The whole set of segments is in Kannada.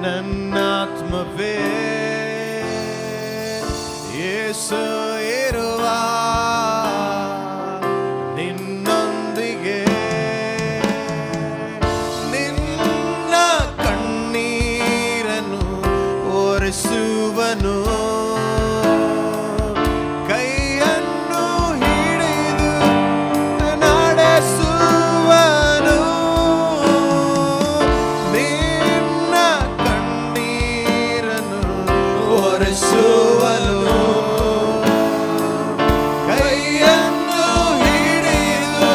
ನನ್ನಾತ್ಮವೇ ಯೇಸು ಇರುವ ನಿನ್ನೊಂದಿಗೆ ನಿನ್ನ ಕಣ್ಣೀರನ್ನು ಒರೆಸುವನು, ಕೈಯನ್ನು ಹಿಡಿದು ನಡೆಸುವನು, ನಿನ್ನ ಕಣ್ಣೀರನ್ನು ಒರೆಸುವನು, ಕೈಯನ್ನು ಹಿಡಿದು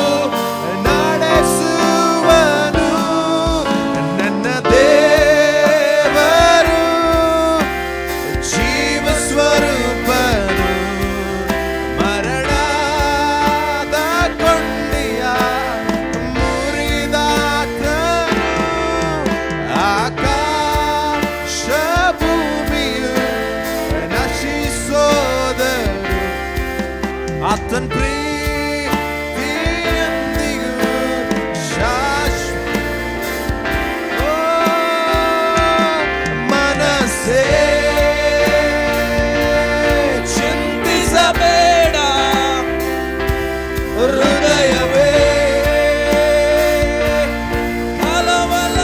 ನಡೆಸುವನು. ನನ್ನ ದೇವರು ಜೀವ ಸ್ವರೂಪನು, ಮರಣದ ಕೊಂಡಿಯ ಮುರಿದಾತನು, ಆಕಾಶ ಭೂಮಿಯು ನಶಿಸೋದರು ಆತನ ಪ್ರೀತಿಯೊಂದಿಗೂ ಶಾಶ್ವತ. ಮನಸ್ಸೇ ಚಿಂತಿಸಬೇಡ, ಹೃದಯವೇ ಕಳವಳ,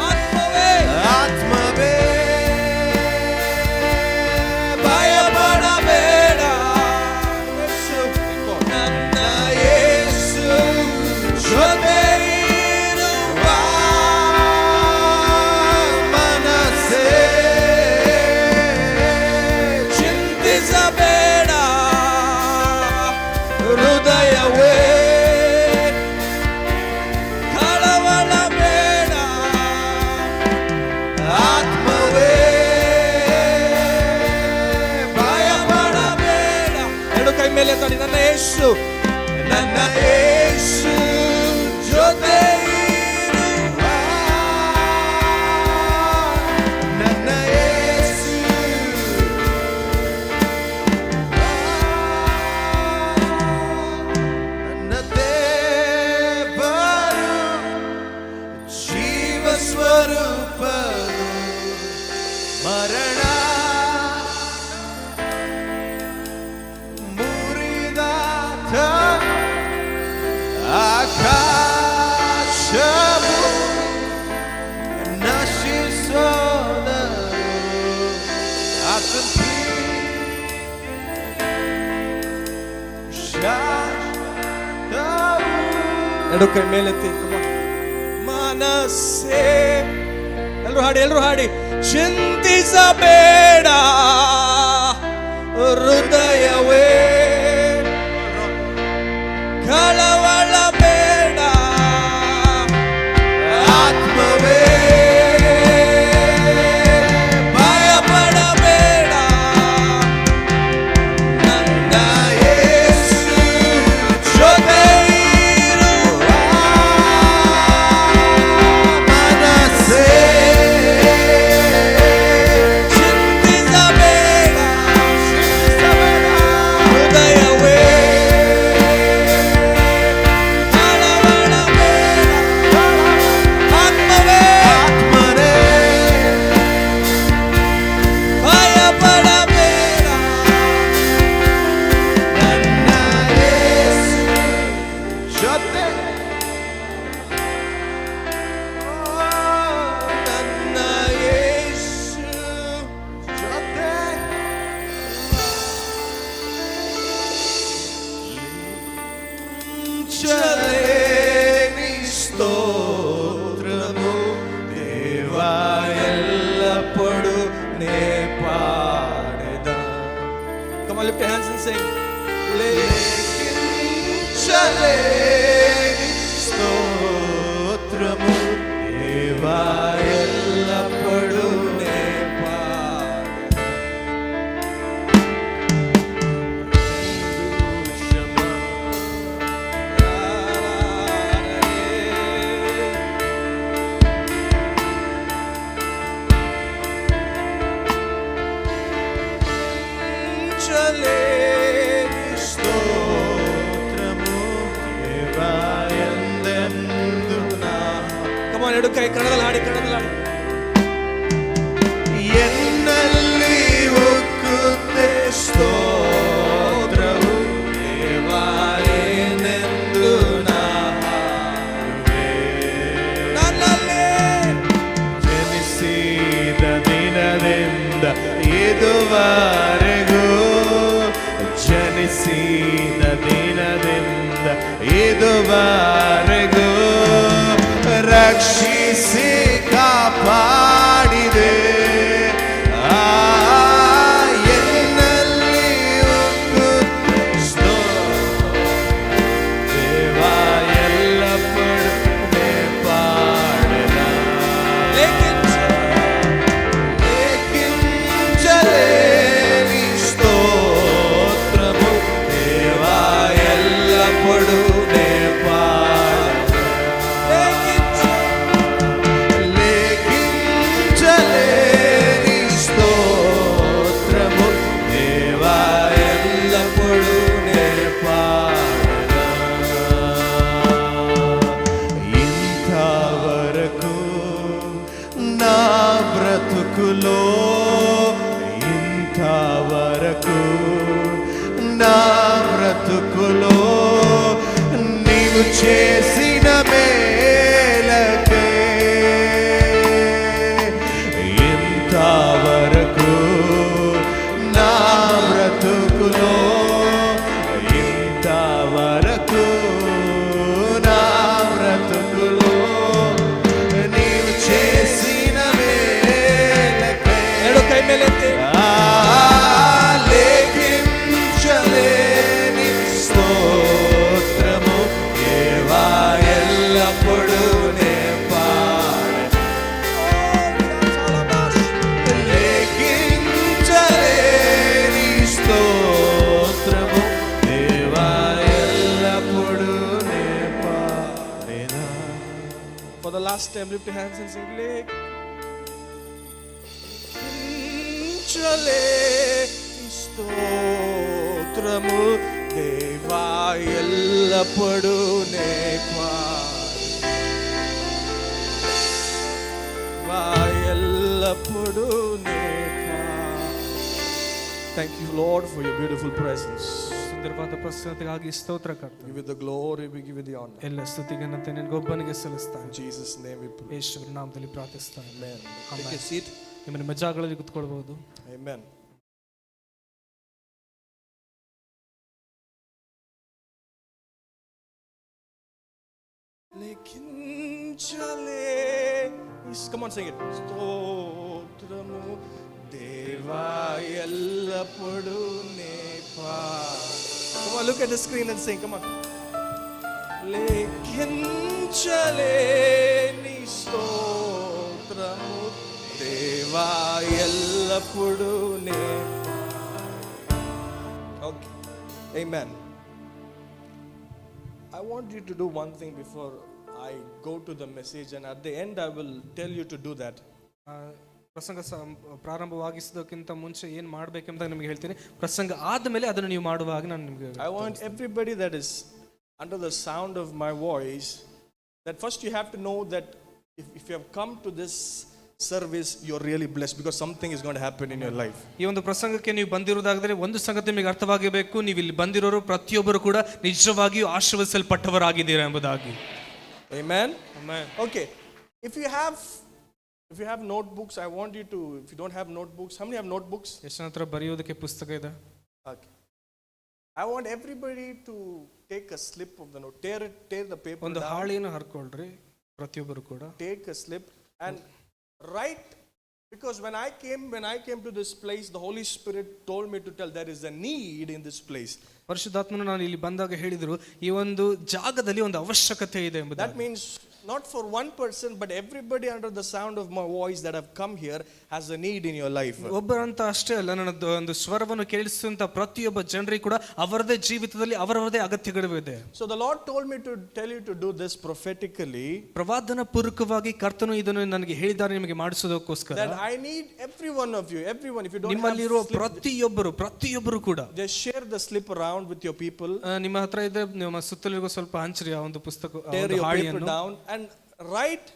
ಆತ್ಮವೇ ಭಯಪಡಬೇಡ. ನನ್ನ ಯೇಸು ಜೊತೆ ಇರುವ. ಮನಸ್ಸೇ ಚಿಂತಿಸಬೇಡ, ಹೃದಯವೇ ಕಳವಳಬೇಡ, ಆತ್ಮವೇ ಭಯಪಡಬೇಡ. ಎರಡು ಕೈ ಮೇಲೆ ಎತ್ತಿ, ನನ್ನ ಯೇಸು ಜೊತೆ ಇರುವ. ನನ್ನ ಯೇಸು ನನ್ನ ದೇವರು ಜೀವ ಸ್ವರೂಪನು, ಮರಣ ಮುರಿದಾತ, ಆಕಾಶ ಭೂಮಿ ನಶಿಸೋದರು ಆತನ ಶಾಶ್ವತವು. ಎರಡು ಕೈ ಮೇಲೆತ್ತಿ, ಮನಸ್ಸೇ ಎಲ್ಲರೂ ಹಾಡಿ. ಚಿಂತಿಸಬೇಡ, ಹೃದಯವೇ ಕಳವಳಬೇಡ, ಆತ್ಮವೇ ಭಯಪಡಬೇಡ. ನನ್ನ ಯೇಸು ಜೊತೆ ಇರುವ. ಮನಸ್ಸೇ ಚಿಂತಿಸಬೇಡ, ಹೃದಯವೇ చలేని స్తోత్రము దేవా ఎల్లప్పుడు నే పాడెదా. Come on, lift your hands and sing. చలేని స్తోత్రము దేవా ఎల్లప్పుడు నే పాడెదా. Come on, ಎರಡು ಕೈ ಕನ್ನಡದಲ್ಲಿ ಹಾಡಿ ಎನ್ನಲ್ಲಿ ಉಕ್ಕುತ್ತೆ ಸ್ತೋತ್ರವು ದೇವಾ ಏನೆಂದು ನಾ ಹಾಡುವೆ. ನನ್ನಲ್ಲಿ ಜನಿಸಿದ ದಿನದಿಂದ ಇದುವರೆಗೂ, ಜನಿಸಿದ ದಿನದಿಂದ ಇದುವರೆಗೂ ರಕ್ಷಿಸಿ ಕಾಪಾಡಿದೆ. ಎನ್ನಲ್ಲಿ ಉಕ್ಕುತ್ತೆ ಸ್ತೋತ್ರ ದೇವಾ ಎಲ್ಲಪಡುತ್ತೆ ಪಾಡೆದ. ಲೇಖಿಂಚಲೇ నీ స్తోత్రము దేవా ఎల్లప్పుడునే పాడెద. లేఖించలే నీ స్తోత్రము దేవా ఎల్లప్పుడునే పాడెద. ఇంతవరకు నా బ్రతుకులో, ఇంతవరకు నా బ్రతుకులో నీవు చేసిన మేలకే, ఇంతవరకు నా బ్రతుకులో, ఇంతవరకు నా బ్రతుకులో నీవు చేసిన మేలకే. కై మేలెత్తి లేఖించలేని స్తోత్రము దేవా ఎల్లప్పుడునే పాడెద. లేఖించలేని స్తోత్రము దేవా ఎల్లప్పుడునే పాడెద. For the last time, lift your hands and sing. లేఖించలే స్తోత్రము దేవా ఎల్లప్పుడునే పాడెద. ఎల్లప్పుడునే పాడెద. Thank you, Lord, for your beautiful presence. ಸುಂದರವಾದ ಪ್ರಸನ್ನತೆಗಾಗಿ ಸ್ತೋತ್ರ We ಕರ್ತನೆ. give you the glory, we give you the honor. ಎಲ್ಲ ಸ್ತುತಿ ಘನತೆ ನಿನಗೊಬ್ಬನಿಗೆ In ಸಲ್ಲಿಸ್ತಾನೆ. Jesus' name we pray. ಯೇಸುವಿನ ನಾಮದಲ್ಲಿ ಪ್ರಾರ್ಥಿಸ್ತಾನೆ. Amen. Amen. Take a seat. ನಿಮ್ಮ ನಿಮ್ಮ ಜಾಗಗಳಲ್ಲಿ ಕುತ್ಕೊಳ್ಬಹುದು. Amen. Come on, sing it. స్తోత్రము దేవా ఎల్లప్పుడునే పాడెద. Come on, look at the screen and sing. Come on. లేఖించలేని స్తోత్రము దేవా ఎల్లప్పుడునే పాడెద. Okay. Amen. I want you to do one thing before I go to the message, and at the end I will tell you to do that. ಪ್ರಸಂಗ ಪ್ರಾರಂಭವಾಗಿಸೋದಕ್ಕಿಂತ ಮುಂಚೆ ಏನು ಮಾಡಬೇಕೆಂಬ ನಿಮಗೆ ಹೇಳ್ತೀನಿ. ಪ್ರಸಂಗ ಆದಮೇಲೆ ಅದನ್ನು ನೀವು ಮಾಡುವಾಗ ನಾನು ನಿಮಗೆ I want everybody that is under the sound of my voice, that first you have to know that if you have come to this service, you're really blessed, because something is going to happen in your life. ಈ ಒಂದು ಪ್ರಸಂಗಕ್ಕೆ ನೀವು ಬಂದಿರುವುದಾದರೆ ಒಂದು ಸಂಗತಿ ನಿಮಗೆ ಅರ್ಥವಾಗಬೇಕು. ನೀವು ಇಲ್ಲಿ ಬಂದಿರೋರು ಪ್ರತಿಯೊಬ್ಬರು ಕೂಡ ನಿಜವಾಗಿಯೂ ಆಶೀರ್ವದಿಸಲ್ಪಟ್ಟವರಾಗಿದ್ದೀರಾ ಎಂಬುದಾಗಿ. Amen. Amen. Okay. If you have notebooks, I want you to, if you don't have notebooks, how many have notebooks? ಎಷ್ಟು ಹತ್ರ ಬರೆಯೋದಕ್ಕೆ ಪುಸ್ತಕ ಇದೆ? Okay. I want everybody to take a slip of the note. Tear the paper ಒಂದು down. ಹಾಳೆಯನ್ನು ಹರ್ಕೊಳ್ರಿ ಪ್ರತಿಯೊಬ್ಬರು ಕೂಡ. Take a slip and write, because when I came to this place, the Holy Spirit told me to tell there is a need in this place. ಪರಿಶುದ್ಧಾತ್ಮನು ನಾನು ಇಲ್ಲಿ ಬಂದಾಗ ಹೇಳಿದರು, ಈ ಒಂದು ಜಾಗದಲ್ಲಿ ಒಂದು ಅವಶ್ಯಕತೆ ಇದೆ ಎಂಬುದು. That means not for one person, but everybody under the sound of my voice that have come here has a need in your life. ಒಬ್ಬರಂತ ಅಷ್ಟೇ ಅಲ್ಲ, ನನ್ನ ಒಂದು ಸ್ವರವನ್ನು ಕೇಳಿಸುವಂತ ಪ್ರತಿಯೊಬ್ಬ ಜನರಿಗೆ ಕೂಡ ಅವರದೇ ಜೀವಿತದಲ್ಲಿ ಅವರವರದೇ ಅಗತ್ಯಗಳಿವೆ. So the Lord told me to tell you to do this prophetically. ಪ್ರವಾದನ ಪೂರ್ವಕವಾಗಿ ಕರ್ತನು ಇದನ್ನು ನನಗೆ ಹೇಳಿದ್ದಾರೆ ನಿಮಗೆ ಮಾಡಿಸೋದಕ್ಕೋಸ್ಕರ. That I need every one of you, everyone, if you don't ನಿಮ್ಮಲ್ಲಿರುವ have slip, ಪ್ರತಿಯೊಬ್ಬರು ಕೂಡ just share the slip around with your people. ನಿಮ್ಮ ಹತ್ರ ಇದ್ರೆ ನಿಮ್ಮ ಸುತ್ತಲಿಗೂ ಸ್ವಲ್ಪ ಹಂಚ್ರಿ ಆ ಒಂದು ಪುಸ್ತಕ, Tear your paper down and write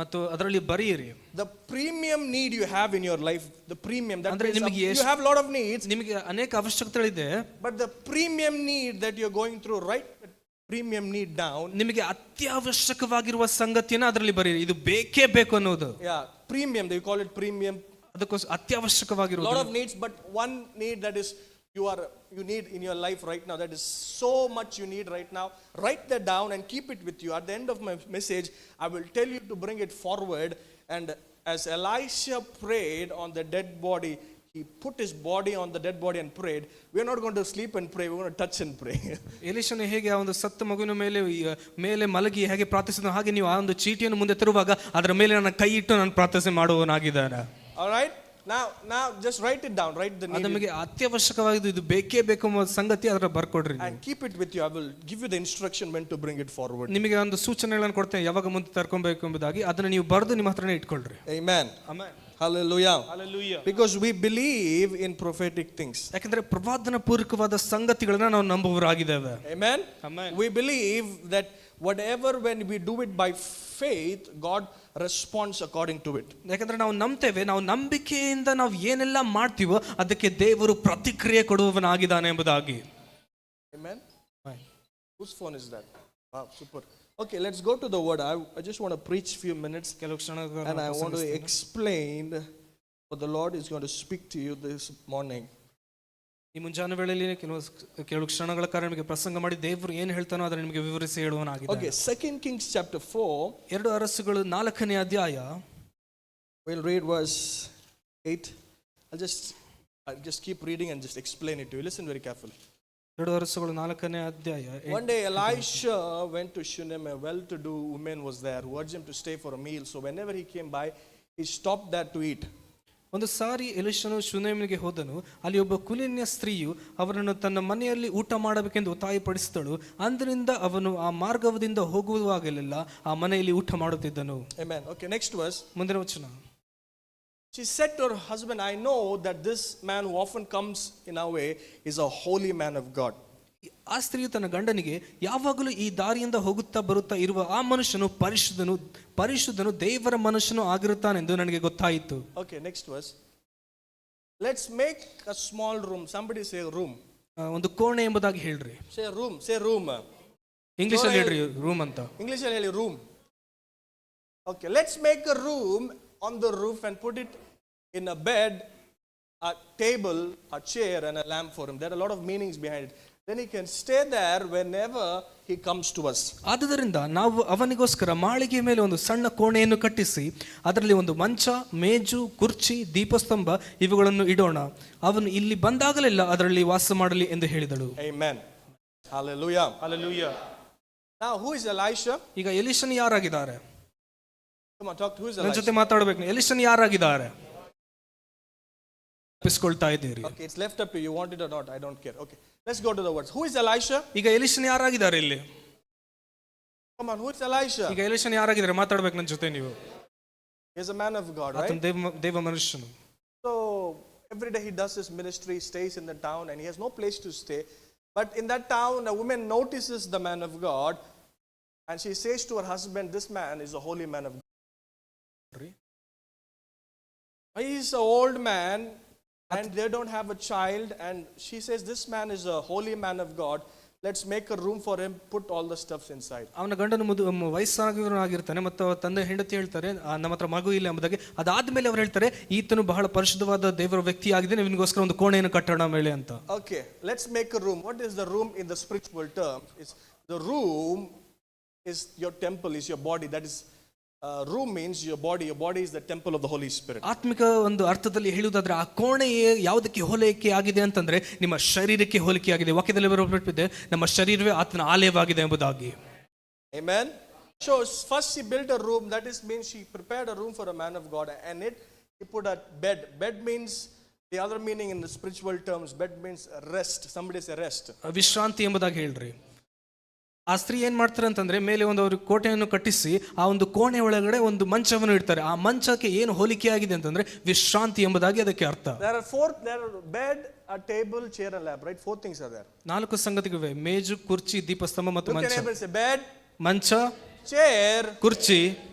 ಮತ್ತು ಅದರಲ್ಲಿ ಬರೆಯಿರಿ. The premium need you have in your life, the premium that ಅಂದ್ರೆ means ನಿಮಗೆ you have a lot of needs, ನಿಮಗೆ ಅನೇಕ ಅವಶ್ಯಕತೆಗಳಿದೆ, but the premium need that you're going through, write the premium need down. ನಿಮಗೆ ಅತ್ಯವಶ್ಯಕವಾಗಿರುವ ಸಂಗತಿಯನ್ನು ಅದರಲ್ಲಿ ಬರೆಯಿರಿ. ಇದು ಬೇಕೇ ಬೇಕು ಅನ್ನೋದು. Yeah, premium, they call it premium. ಅದಕ್ಕೋಸ್ಕರ A ಅತ್ಯವಶ್ಯಕವಾಗಿರುವ lot of needs, but one need that is you need in your life right now, that is so much you need right now. Write that down and keep it with you. At the end of my message, I will tell you to bring it forward. And as Elisha prayed on the dead body, he put his body on the dead body and prayed. We are not going to sleep and pray, we are going to touch and pray. ಎಲೀಷನು ಹೇಗೆ ಆ ಒಂದು ಸತ್ತ ಮಗುವಿನ ಮೇಲೆ ಮಲಗಿ ಹೇಗೆ ಪ್ರಾರ್ಥಿಸಿದ ಹಾಗೆ ನೀವು ಆ ಒಂದು ಚೀಟಿಯನ್ನು ಮುಂದೆ ತರುವಾಗ ಅದರ ಮೇಲೆ ನನ್ನ ಕೈ ಇಟ್ಟು ನಾನು ಪ್ರಾರ್ಥನೆ ಮಾಡುವವನಾಗಿದ್ದಾನೆ. All right, now just write it down, write the need ನಮಗೆ ಅತ್ಯವಶ್ಯಕವಾಗಿದ್ದು ಇದು ಬೇಕೇ ಬೇಕು ಎಂಬ ಸಂಗತಿ ಅದರ ಬರ್ಕೊಡ್ರಿ and keep it with you. I will give you the instruction when to bring it forward. ನಿಮಗೆ ಒಂದು ಸೂಚನೆಗಳನ್ನು ಕೊಡ್ತೇನೆ ಯಾವಾಗ ಮುಂದೆ ತರ್ಕೊಬೇಕು ಎಂಬುದಾಗಿ. ಅದನ್ನ ನೀವು ಬರೆದು ನಿಮ್ಮ ಹತ್ರನೇ ಇಟ್ಕೊಳ್ರಿ. Amen. Amen. Hallelujah. Hallelujah. Because we believe in prophetic things. ಯಾಕಂದ್ರೆ ಪ್ರವಾದನ ಪೂರ್ವಕವಾದ ಸಂಗತಿಗಳನ್ನ ನಾವು ನಂಬುವವರಾಗಿದ್ದೇವೆ. Amen. Amen. We believe that whatever, when we do it by faith, God responds according to it. ಯಾಕಂದ್ರೆ ನಾವು ನಂಬ್ತೇವೆ, ನಾವು ನಂಬಿಕೆಯಿಂದ ನಾವು ಏನೆಲ್ಲ ಮಾಡ್ತೀವೋ ಅದಕ್ಕೆ ದೇವರು ಪ್ರತಿಕ್ರಿಯೆ ಕೊಡುವವನಾಗಿದ್ದಾನೆ ಎಂಬುದಾಗಿ. Amen. Whose phone is that? Wow, super. Okay, let's go to the word. I just want to preach few minutes ಕೆಲವು ಕ್ಷಣಗಳ and I want to explain what the Lord is going to speak to you this morning. ಈ ಮುಂಜಾನೆ ವೇಳೆಯಲ್ಲಿ ಕೆಲವು ಕ್ಷಣಗಳ ಕಾರಣ ನಿಮಗೆ ಪ್ರಸಂಗ ಮಾಡಿ ದೇವರು ಏನು ಹೇಳ್ತಾನೋ ಅದನ್ನು ನಿಮಗೆ ವಿವರಿಸಿ ಹೇಳುವನಾಗಿದೆ. Okay, 2 Kings chapter 4. 2 ಅರಸುಗಳು 4ನೇ ಅಧ್ಯಾಯ. We'll read verse 8. I'll just keep reading and just explain it to you. Listen very carefully. 2 ಅರಸುಗಳು 4ನೇ ಅಧ್ಯಾಯ. One day Elisha went to Shunem. A well-to-do woman was there who urged him to stay for a meal. So whenever he came by, he stopped there to eat. ಒಂದು ಸಾರಿ ಎಲಿಷನು ಶೂನೇಮಿಗೆ ಹೋದನು. ಅಲ್ಲಿ ಒಬ್ಬ ಕುಲೀನ ಸ್ತ್ರೀಯು ಅವರನ್ನು ತನ್ನ ಮನೆಯಲ್ಲಿ ಊಟ ಮಾಡಬೇಕೆಂದು ಒತ್ತಾಯಪಡಿಸಿದಳು. ಅಂದಿನಿಂದ ಅವನು ಆ ಮಾರ್ಗದಿಂದ ಹೋಗುವಾಗಲೆಲ್ಲ ಆ ಮನೆಯಲ್ಲಿ ಊಟ ಮಾಡುತ್ತಿದ್ದನು. Amen. Okay, next verse. ಮುಂದಿನ ವಚನ. She said to her husband, I know that this man who often comes in our way is a holy man of God. ಆ ಸ್ತ್ರೀಯು ತನ್ನ ಗಂಡನಿಗೆ, ಯಾವಾಗಲೂ ಈ ದಾರಿಯಿಂದ ಹೋಗುತ್ತಾ ಬರುತ್ತಾ ಇರುವ ಆ ಮನುಷ್ಯನು ಪರಿಶುದ್ಧನು ದೇವರ ಮನುಷ್ಯನು ಆಗಿರುತ್ತಾನೆಂದು ನನಗೆ ಗೊತ್ತಾಯಿತು. Okay, next verse. Let's make a small room. Somebody say room. ಒಂದು ಕೋಣೆ ಎಂಬುದಾಗಿ ಹೇಳ್ರಿ. Say room. Say room. English ಅಲ್ಲಿ ಹೇಳ್ರಿ ರೂಮ್ ಅಂತ. English ಅಲ್ಲಿ ಹೇಳಿ room. Okay, let's make a room on the roof and put it in a bed, a table, a chair and a lamp for him. There are a lot of meanings behind it. Then he can stay there whenever he comes to us. ಆದ್ದರಿಂದ ನಾವು ಅವನಿಗೋಸ್ಕರ ಮಾಳಿಗೆ ಮೇಲೆ ಒಂದು ಸಣ್ಣ ಕೋಣೆಯನ್ನು ಕಟ್ಟಿಸಿ ಅದರಲ್ಲಿ ಒಂದು ಮಂಚ, ಮೇಜು, ಕುರ್ಚಿ, ದೀಪಸ್ತಂಭ ಇವುಗಳನ್ನು ಇಡೋಣ. ಅವನು ಇಲ್ಲಿ ಬಂದಾಗಲೆಲ್ಲ ಅದರಲ್ಲಿ ವಾಸ ಮಾಡಲಿ ಎಂದು ಹೇಳಿದಳು. Amen. Hallelujah. Hallelujah. Now who is Elisha? ಈಗ ಎಲಿಷನ್ ಯಾರಾಗಿದ್ದಾರೆ? Come on, talk to who is ನನ್ನ Elisha? ಜೊತೆ ಮಾತಾಡಬೇಕು. ಎಲಿಷನ್ ಯಾರಾಗಿದ್ದಾರೆ? ತಪ್ಪಿಸ್ಕೊಳ್ತಾ ಇದ್ದೀರಿ. Okay, it's left up to you. You want it or not? I don't care. Okay, let's go to the words. Who is Elisha? ಈಗ ಎಲಿಷನ್ ಯಾರಾಗಿದ್ದಾರೆ ಇಲ್ಲಿ? Come on, who is Elisha? ಈಗ ಎಲಿಷನ್ ಯಾರಾಗಿದ್ದಾರೆ? ಮಾತಾಡ್ಬೇಕು ನನ್ನ ಜೊತೆ ನೀವು. He is a man of God, right? ಆತನು ದೇವ ಮನುಷ್ಯನು. So every day he does his ministry, stays in the town, and he has no place to stay. But in that town, a woman notices the man of God, and she says to her husband, "This man is a holy man of God." He is an old man, and they don't have a child, and she says, "This man is a holy man of God. Let's make a room for him, put all the stuffs inside." ಅವನ ಗಂಡನು ವಯಸ್ಸಾಗಿರ್ತಾನೆ ಮತ್ತು ತಂದೆ ಹೆಂಡತಿ ಹೇಳ್ತಾರೆ ನಮ್ಮ ಹತ್ರ ಮಗು ಇಲ್ಲ ಎಂಬುದಾಗಿ. ಅದಾದ್ಮೇಲೆ ಅವ್ರು ಹೇಳ್ತಾರೆ ಈತನು ಬಹಳ ಪರಿಶುದ್ಧವಾದ ದೇವರ ವ್ಯಕ್ತಿ ಆಗಿದೆ, ನಿಮಗೋಸ್ಕರ ಒಂದು ಕೋಣೆಯನ್ನು ಕಟ್ಟೋಣ ಮೇಲೆ ಅಂತ. Okay, let's make a room. What is the room in the spiritual term? The room is your temple, is your body. That is room means your body. Your body is the temple of the Holy Spirit. ಆತ್ಮಿಕ ಒಂದು ಅರ್ಥದಲ್ಲಿ ಹೇಳುವುದಾದ್ರೆ ಆ ಕೋಣೆ ಯಾವುದಕ್ಕೆ ಹೋಲಿಕೆ ಆಗಿದೆ ಅಂತಂದ್ರೆ ನಿಮ್ಮ ಶರೀರಕ್ಕೆ ಹೋಲಿಕೆ ಆಗಿದೆ. ವಾಕ್ಯದಲ್ಲಿ ಬರಲ್ಪಟ್ಟಿದೆ ನಮ್ಮ ಶರೀರವೇ ಆತನ ಆಲಯವಾಗಿದೆ ಎಂಬುದಾಗಿ. Amen. So first she built a room. That is means she prepared a room for a man of God, and he put a bed. Bed means the other meaning in the spiritual terms. Bed means rest. Somebody say rest. ವಿಶ್ರಾಂತಿ ಎಂಬುದಾಗಿ ಹೇಳ್ರಿ. ಆ ಸ್ತ್ರೀ ಏನ್ ಮಾಡ್ತಾರೆ ಅಂತಂದ್ರೆ ಮೇಲೆ ಒಂದು ಅವರು ಕೋಟೆಯನ್ನು ಕಟ್ಟಿಸಿ ಆ ಒಂದು ಕೋಣೆ ಒಳಗಡೆ ಒಂದು ಮಂಚವನ್ನು ಇಡ್ತಾರೆ. ಆ ಮಂಚಕ್ಕೆ ಏನು ಹೋಲಿಕೆ ಆಗಿದೆ ಅಂತಂದ್ರೆ ವಿಶ್ರಾಂತಿ ಎಂಬುದಾಗಿ ಅದಕ್ಕೆ ಅರ್ಥ. There are bed, a table, chair and lamp, right? 4 things are there. 4 ಸಂಗತಿಗಳಿವೆ: ಮೇಜು, ಕುರ್ಚಿ, ದೀಪಸ್ತಂಭ ಮತ್ತು ಮಂಚ. Say bed, ಮಂಚ, chair, ಕುರ್ಚಿ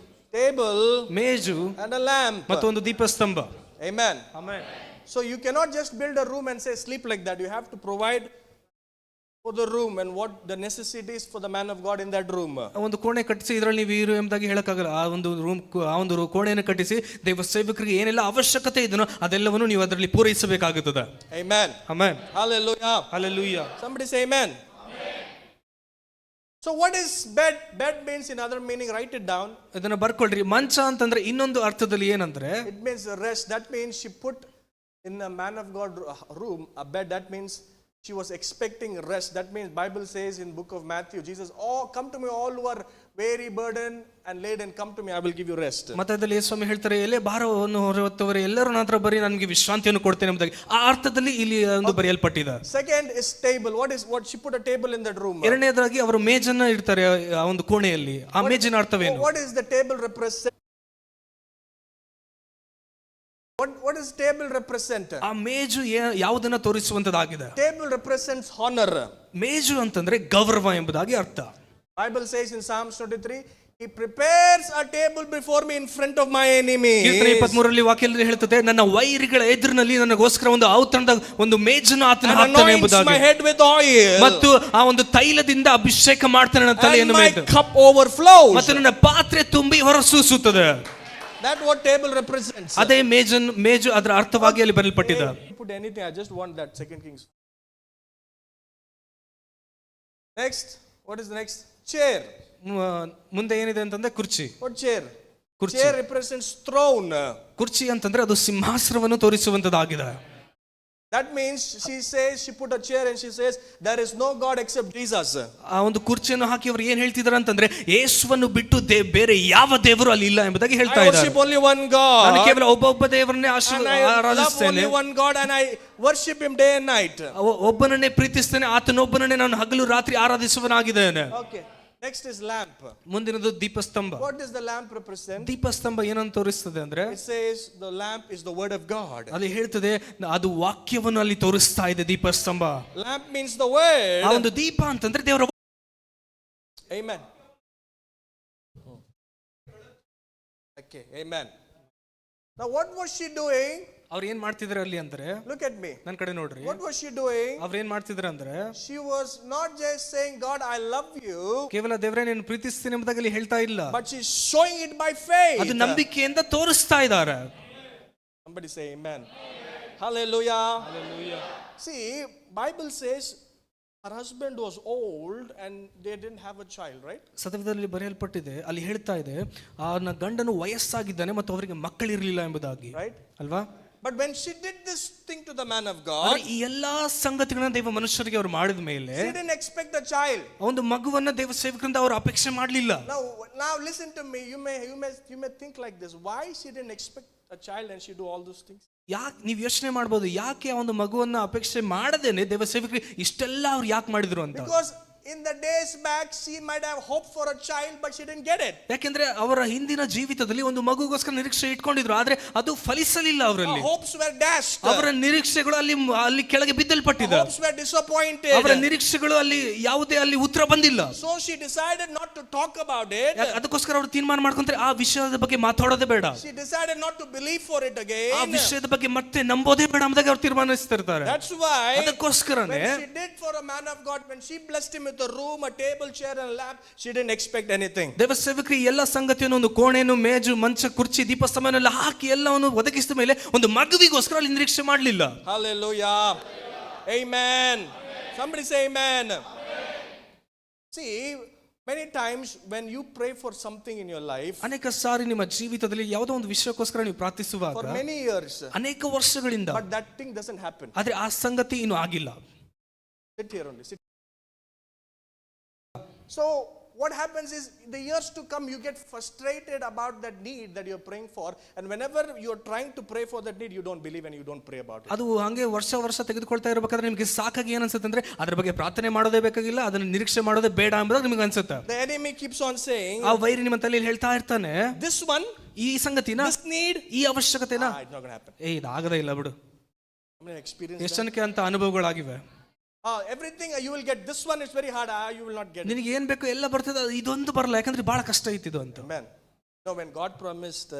table, ಮೇಜು and a lamp. ಮತ್ತು ಒಂದು ದೀಪಸ್ತಂಭ. Amen. Amen. So you cannot just build a room and say sleep like that. You have to provide for the room and what the necessities for the man of God in that room. ಒಂದು ಕೋಣೆ ಕಟ್ಟಿಸಿ ಇದರಲ್ಲಿ ನೀವು ಇರು ಎಂಬುದಾಗಿ ಹೇಳಕ್ಕಾಗಲ್ಲ. ಆ ಒಂದು ಕೋಣೆಯನ್ನು ಕಟ್ಟಿಸಿ ದೈವ ಸೇವಕರಿಗೆ ಏನೆಲ್ಲ ಅವಶ್ಯಕತೆ ಇದೆಯೋ ಅದೆಲ್ಲವನ್ನು ನೀವು ಅದರಲ್ಲಿ ಪೂರೈಸಬೇಕಾಗುತ್ತದೆ. Amen. Amen. Hallelujah. Hallelujah. Somebody say amen. So what is bed? Bed means in other meaning, write it down. ಇದನ್ನ ಬರ್ಕೊಳ್ರಿ. ಮಂಚ ಅಂತಂದ್ರೆ ಇನ್ನೊಂದು ಅರ್ಥದಲ್ಲಿ ಏನಂದ್ರೆ It means rest. That means she put in a man of God room a bed. That means she was expecting rest. That means Bible says in book of Matthew, Jesus, oh, come to me all who are weary, burdened and laden, come to me, I will give you rest. ಮತ್ತದಲ್ಲಿ ಯೇಸು ಹೇಳ್ತಾರೆ, ಎಲೆ ಭಾರವನ್ನು ಹೊರಹೊತ್ತವರೇ ಎಲ್ಲರೂ ನನ್ನ ಹತ್ರ ಬರಿ, ನನಗೆ ವಿಶ್ರಾಂತಿಯನ್ನು ಕೊಡ್ತೇನೆ ಎಂಬುದಾಗಿ ಆ ಅರ್ಥದಲ್ಲಿ ಇಲ್ಲಿ ಒಂದು ಬರೆಯಲ್ಪಟ್ಟಿದೆ. Second is table. What she put a table in that room. ಎರಡನೇದಾಗಿ ಅವರು ಮೇಜನ್ನ ಇಡ್ತಾರೆ ಆ ಒಂದು ಕೋಣೆಯಲ್ಲಿ. ಆ ಮೇಜಿನ ಅರ್ಥವೇನು? What is the table represent? What does table represent? ಆ ಮೇಜು ಯಾವುದನ್ನ ತೋರಿಸುವಂತದಾಗಿದೆ? Table represents honor. ಮೇಜು ಅಂತಂದ್ರೆ ಗೌರವ ಎಂಬುದಾಗಿ ಅರ್ಥ. Bible says in Psalms 23, he prepares a table before me in front of my enemies. ಕೀರ್ತನೆ 23ರಲ್ಲಿ ವಾಕ್ಯದಲ್ಲಿ ಹೇಳ್ತದೆ, ನನ್ನ ವೈರಿಗಳ ಎದುರಿನಲ್ಲಿ ನನಗೋಸ್ಕರ ಒಂದು ಔತಣದ ಒಂದು ಮೇಜನ್ನು ಆತನು ಹಾಕ್ತಾನೆ ಎಂಬುದಾಗಿ. My head with oil. ಮತ್ತು ಆ ಒಂದು ತೈಲದಿಂದ ಅಭಿಷೇಕ ಮಾಡ್ತಾನೆ ನನ್ನ ತಲೆಯನ್ನು ಮೇಲೆ. My cup overflows. ಮತ್ತು ನನ್ನ ಪಾತ್ರೆ ತುಂಬಿ ಹೊರಸೂಸುತ್ತದೆ. That's what table represents. ಅದೇ ಮೇಜು ಅದರ ಅರ್ಥವಾಗಿ ಅಲ್ಲಿ ಬರೆಯಲ್ಪಟ್ಟಿದೆ. Put anything, I just want that. 2 Kings. Next, what is the next? Chair. ಮುಂದೆ ಏನಿದೆ ಅಂತಂದ್ರೆ ಕುರ್ಚಿ. What chair? ಕುರ್ಚಿ. Chair represents throne. ಕುರ್ಚಿ ಅಂತಂದ್ರೆ ಅದು ಸಿಂಹಾಸನವನ್ನು ತೋರಿಸುವಂತದಾಗಿದೆ. That means she says, she put a chair and she says, there is no God except Jesus. ಆ ಒಂದು ಕುರ್ಚಿಯನ್ನು ಹಾಕಿ ಅವರು ಏನ್ ಹೇಳ್ತಿದ್ದಾರೆ ಅಂತಂದ್ರೆ ಯೇಸುವನ್ನು ಬಿಟ್ಟು ಬೇರೆ ಯಾವ ದೇವರು ಅಲ್ಲಿ ಇಲ್ಲ ಎಂಬುದಾಗಿ ಹೇಳ್ತಾ I ಇದ್ದಾರೆ. worship only one God. ನಾನು ಕೇವಲ ಒಬ್ಬ ದೇವರನ್ನೇ And I love ಆರಾಧಿಸ್ತೇನೆ. only one God and I worship him day and night. ಒಬ್ಬನನ್ನೇ ಪ್ರೀತಿಸ್ತೇನೆ, ಆತನೊಬ್ಬನನ್ನೇ ನಾನು ಹಗಲು ರಾತ್ರಿ ಆರಾಧಿಸುವನಾಗಿದ್ದೇನೆ. Okay. Next is lamp. ಮುಂದಿನದು ದೀಪಸ್ತಂಭ. What does the lamp represent? ದೀಪಸ್ತಂಭ ಏನಂತ ತೋರಿಸ್ತದೆ ಅಂದ್ರೆ It says the lamp is the word of God. ಅಲ್ಲಿ ಹೇಳ್ತದೆ ಅದು ವಾಕ್ಯವನ್ನು ಅಲ್ಲಿ ತೋರಿಸ್ತಾ ಇದೆ ದೀಪಸ್ತಂಭ. Lamp means the word. ಆ ಒಂದು ದೀಪ ಅಂತಂದ್ರೆ ದೇವರ. Amen. Okay, amen. Now what was she doing? ಅವ್ರು ಏನ್ ಮಾಡ್ತಿದ್ರು ಅಲ್ಲಿ ಅಂದ್ರೆ, Look at me. ನನ್ನ ಕಡೆ ನೋಡ್ರಿ. What was she doing? ಅವ್ರು ಏನ್ ಮಾಡ್ತಿದ್ರು ಅಂದ್ರೆ, She was not just saying, God, I love you. ಕೇವಲ ದೇವರೇ ನೀನು ಪ್ರೀತಿಸ್ತೀನಿ ಎಂಬುದಾಗಿ ಅಲ್ಲಿ ಹೇಳ್ತಾ ಇಲ್ಲ. But she's showing it by faith. ಅದು ನಂಬಿಕೆಯಿಂದ ತೋರಿಸ್ತಾ ಇದ್ದಾರೆ. Somebody say amen. Hallelujah. Hallelujah. See, Bible says her husband was old and they didn't have a child, right? ಸತ್ಯದಲ್ಲಿ ಬರೆಯಲ್ಪಟ್ಟಿದೆ, ಅಲ್ಲಿ ಹೇಳ್ತಾ ಇದೆ ಅವನ ಗಂಡನು ವಯಸ್ಸಾಗಿದ್ದಾನೆ ಮತ್ತು ಅವರಿಗೆ ಮಕ್ಕಳಿರಲಿಲ್ಲ ಎಂಬುದಾಗಿ, Right? ಅಲ್ವಾ? But when she did this thing to the man of God, ಈ ಎಲ್ಲಾ ಸಂಗತಿಗಳನ್ನ ದೇವ ಮನುಷ್ಯರಿಗೆ ಅವರು ಮಾಡಿದ ಮೇಲೆ she didn't expect a child. ಒಂದು ಮಗುವನ್ನ ದೇವ ಸೇವಕರಿಂದ ಅವರು ಅಪೇಕ್ಷೆ ಮಾಡಲಿಲ್ಲ. Now listen to me. You may think like this. Why she didn't expect a child and she do all those things? ಯಾಕೆ ನೀವು ಯೋಚನೆ ಮಾಡ್ಬೋದು, ಯಾಕೆ ಆ ಒಂದು ಮಗುವನ್ನ ಅಪೇಕ್ಷೆ ಮಾಡದೇನೆ ದೇವ ಸೇವಕರಿಗೆ ಇಷ್ಟೆಲ್ಲ ಅವ್ರು ಯಾಕೆ ಮಾಡಿದ್ರು ಅಂತ. Because in the days back she might have hoped for a child but she didn't get it. ಯಾಕೆಂದ್ರೆ ಅವರ ಹಿಂದಿನ ಜೀವಿತದಲ್ಲಿ ಒಂದು ಮಗುಗೋಸ್ಕರ ನಿರೀಕ್ಷೆ ಇಟ್ಕೊಂಡಿದ್ರು, ಆದ್ರೆ ಅದು ಫಲಿಸಲಿಲ್ಲ ಅವರಲ್ಲಿ. Hopes were dashed. ಅವರ ನಿರೀಕ್ಷೆಗಳು ಅಲ್ಲಿ ಕೆಳಗೆ ಬಿದ್ದಲ್ಪಟ್ಟಿದೆ. Hopes were disappointed. ಅವರ ನಿರೀಕ್ಷೆಗಳು ಅಲ್ಲಿ ಯಾವುದೇ ಅಲ್ಲಿ ಉತ್ತರ ಬಂದಿಲ್ಲ. So she decided not to talk about it. ಅದಕ್ಕೋಸ್ಕರ ಅವರು ತೀರ್ಮಾನ ಮಾಡ್ಕೊಂತಾರೆ ಆ ವಿಷಯದ ಬಗ್ಗೆ ಮಾತಾಡೋದೇ ಬೇಡ. She decided not to believe for it again. ಆ ವಿಷಯದ ಬಗ್ಗೆ ಮತ್ತೆ ನಂಬೋದೇ ಬೇಡ ಅಂದಾಗ ಅವರು ತೀರ್ಮಾನಿಸ್ತಿರ್ತಾರೆ. That's why ಅದಕ್ಕೋಸ್ಕರನೇ when she did for a man of God, when she blessed him with a room, a table, chair and lamp, she didn't expect anything. ದೇವ ಸೇವಕರಿಗೆ ಎಲ್ಲ ಸಂಗತಿಯನ್ನು, ಒಂದು ಕೋಣೆಯನ್ನು, ಮೇಜು, ಮಂಚ, ಕುರ್ಚಿ, ದೀಪಸ್ತಂಭನೆಲ್ಲ ಹಾಕಿ ಎಲ್ಲವನ್ನು ಒದಗಿಸಿದ ಮೇಲೆ ಒಂದು ಮಗುವಿಗೋಸ್ಕರ ಅಲ್ಲಿ ನಿರೀಕ್ಷೆ ಮಾಡಲಿಲ್ಲ. Hallelujah. Amen. Somebody say amen. See, many times when you pray for something in your life, ಅನೇಕ ಸಾರಿ ನಿಮ್ಮ ಜೀವಿತದಲ್ಲಿ ಯಾವುದೋ ಒಂದು ವಿಷಯಕ್ಕೋಸ್ಕರ ನೀವು ಪ್ರಾರ್ಥಿಸುವಾಗ for many years, ಅನೇಕ ವರ್ಷಗಳಿಂದ, but that thing doesn't happen. ಆದ್ರೆ ಆ ಸಂಗತಿ ಇನ್ನು ಆಗಿಲ್ಲ. Sit here only. Sit. So what happens is, the years to come you get frustrated about that need that you're praying for, and whenever you're trying to pray for that need, you don't believe and you don't pray about it. ಅದು ಹಂಗೆ ವರ್ಷ ತೆಗೆದುಕೊಳ್ತಾ ಇರಬೇಕಾದ್ರೆ ನಿಮಗೆ ಸಾಕಾಗಿ ಏನ್ ಅನ್ಸುತ್ತೆ ಅಂದ್ರೆ ಅದ್ರ ಬಗ್ಗೆ ಪ್ರಾರ್ಥನೆ ಮಾಡೋದೇ ಬೇಕಾಗಿಲ್ಲ, ಅದನ್ನ ನಿರೀಕ್ಷೆ ಮಾಡೋದೇ ಬೇಡ ಎಂಬುದಾಗಿ ನಿಮಗೆ ಅನ್ಸುತ್ತೆ. The enemy keeps on saying, ಆ ವೈರಿ ನಿಮ್ಮ ತಲೆಯಲ್ಲಿ ಹೇಳ್ತಾ ಇರ್ತಾನೆ, this one, ಈ ಸಂಗತಿನ, this need, ಈ ಅವಶ್ಯಕತೆನ, it's not going to happen. ಇದಾಗದೇ ಇಲ್ಲ ಬಿಡು. I'm going to experience ಎಷ್ಟು ಜನಕ್ಕೆ ಅಂತ ಅನುಭವಗಳಾಗಿವೆ. everything you will get, this one is very hard, you will not get it. ನಿನಗೆ ಏನ್ ಬೇಕು ಎಲ್ಲ ಬರ್ತದೆ, ಇದೊಂದು ಬರಲ್ಲ ಯಾಕಂದ್ರೆ ಬಹಳ ಕಷ್ಟ ಐತಿದು ಅಂತ. Amen. No, when God promised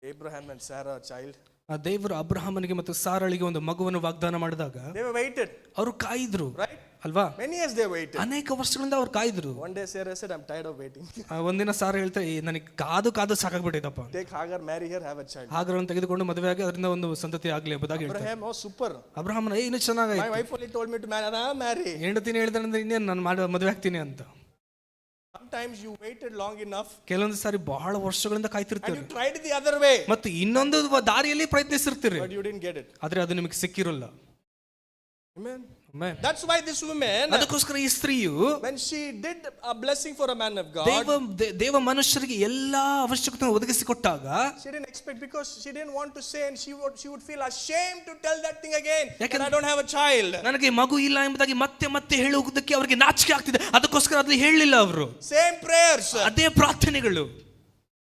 Abraham and Sarah a child, ಆ ದೇವರು ಅಬ್ರಹಾಮನಿಗೆ ಮತ್ತು ಸಾರಳಿಗೆ ಒಂದು ಮಗುವನ್ನು ವಾಗ್ದಾನ ಮಾಡಿದಾಗ they were waited, ಅವರು ಕಾಯಿದ್ರು, right? ಅಲ್ವಾ? Many years they waited. ಅನೇಕ ವರ್ಷಗಳಿಂದ ಅವ್ರು ಕಾಯ್ದ್ರು. One day Sarah said, I'm tired of waiting. ಒಂದಿನ ಸಾರ ಹೇಳ್ತಾರೆ, ನನಗೆ ಕಾದು ಕಾದು ಸಾಕಾಗ್ಬಿಟ್ಟಿದಪ್ಪ. Take Hagar, marry her, have a child. ಹಾಗರನ್ನು ತೆಗೆದುಕೊಂಡು ಮದುವೆ ಆಗಿ ಅದರಿಂದ ಒಂದು ಸಂತತಿ ಆಗ್ಲಿ ಎಂಬುದಾಗಿ ಹೇಳ್ತಾರೆ. Abraham, oh super. ಅಬ್ರಹಾಮನ ಇನ್ನು My ಚೆನ್ನಾಗಾಯ್ತು, wife only told me to marry, and I marry. ಹೆಂಡತಿನ ಹೇಳಿದ್ರೆ ಇನ್ನೇನು ನಾನು ಮದುವೆ ಆಗ್ತೀನಿ ಅಂತ. Sometimes you waited long enough ಕೆಲವೊಂದು ಸಾರಿ ಬಹಳ ವರ್ಷಗಳಿಂದ and ಕಾಯ್ತಿರ್ತೀರಿ you tried the other way, ಮತ್ತು ಇನ್ನೊಂದು ದಾರಿಯಲ್ಲಿ ಪ್ರಯತ್ನಿಸಿರ್ತೀರಿ, but you didn't get it. ಆದ್ರೆ ಅದು ನಿಮಗೆ ಸಿಕ್ಕಿರಲ್ಲ. Amen. Amen. That's why this woman, ಅದಕ್ಕೋಸ್ಕರ ಈ ಸ್ತ್ರೀಯು when she did a blessing for a man of God, ದೇವ ಮನುಷ್ಯರಿಗೆ ಎಲ್ಲಾ ಅವಶ್ಯಕತೆ ಒದಗಿಸಿಕೊಟ್ಟಾಗ she didn't expect, because she didn't want to say, and she would feel ashamed to tell that thing again, that ಯಾಕಂದ್ರೆ I don't have a child. ನನಗೆ ಮಗು ಇಲ್ಲ ಎಂಬುದಾಗಿ ಮತ್ತೆ ಮತ್ತೆ ಹೇಳುವುದಕ್ಕೆ ಅವರಿಗೆ ನಾಚಿಕೆ ಆಗ್ತಿದೆ, ಅದಕ್ಕೋಸ್ಕರ ಅದು ಹೇಳಲಿಲ್ಲ ಅವರು. Same prayers, ಅದೇ ಪ್ರಾರ್ಥನೆಗಳು,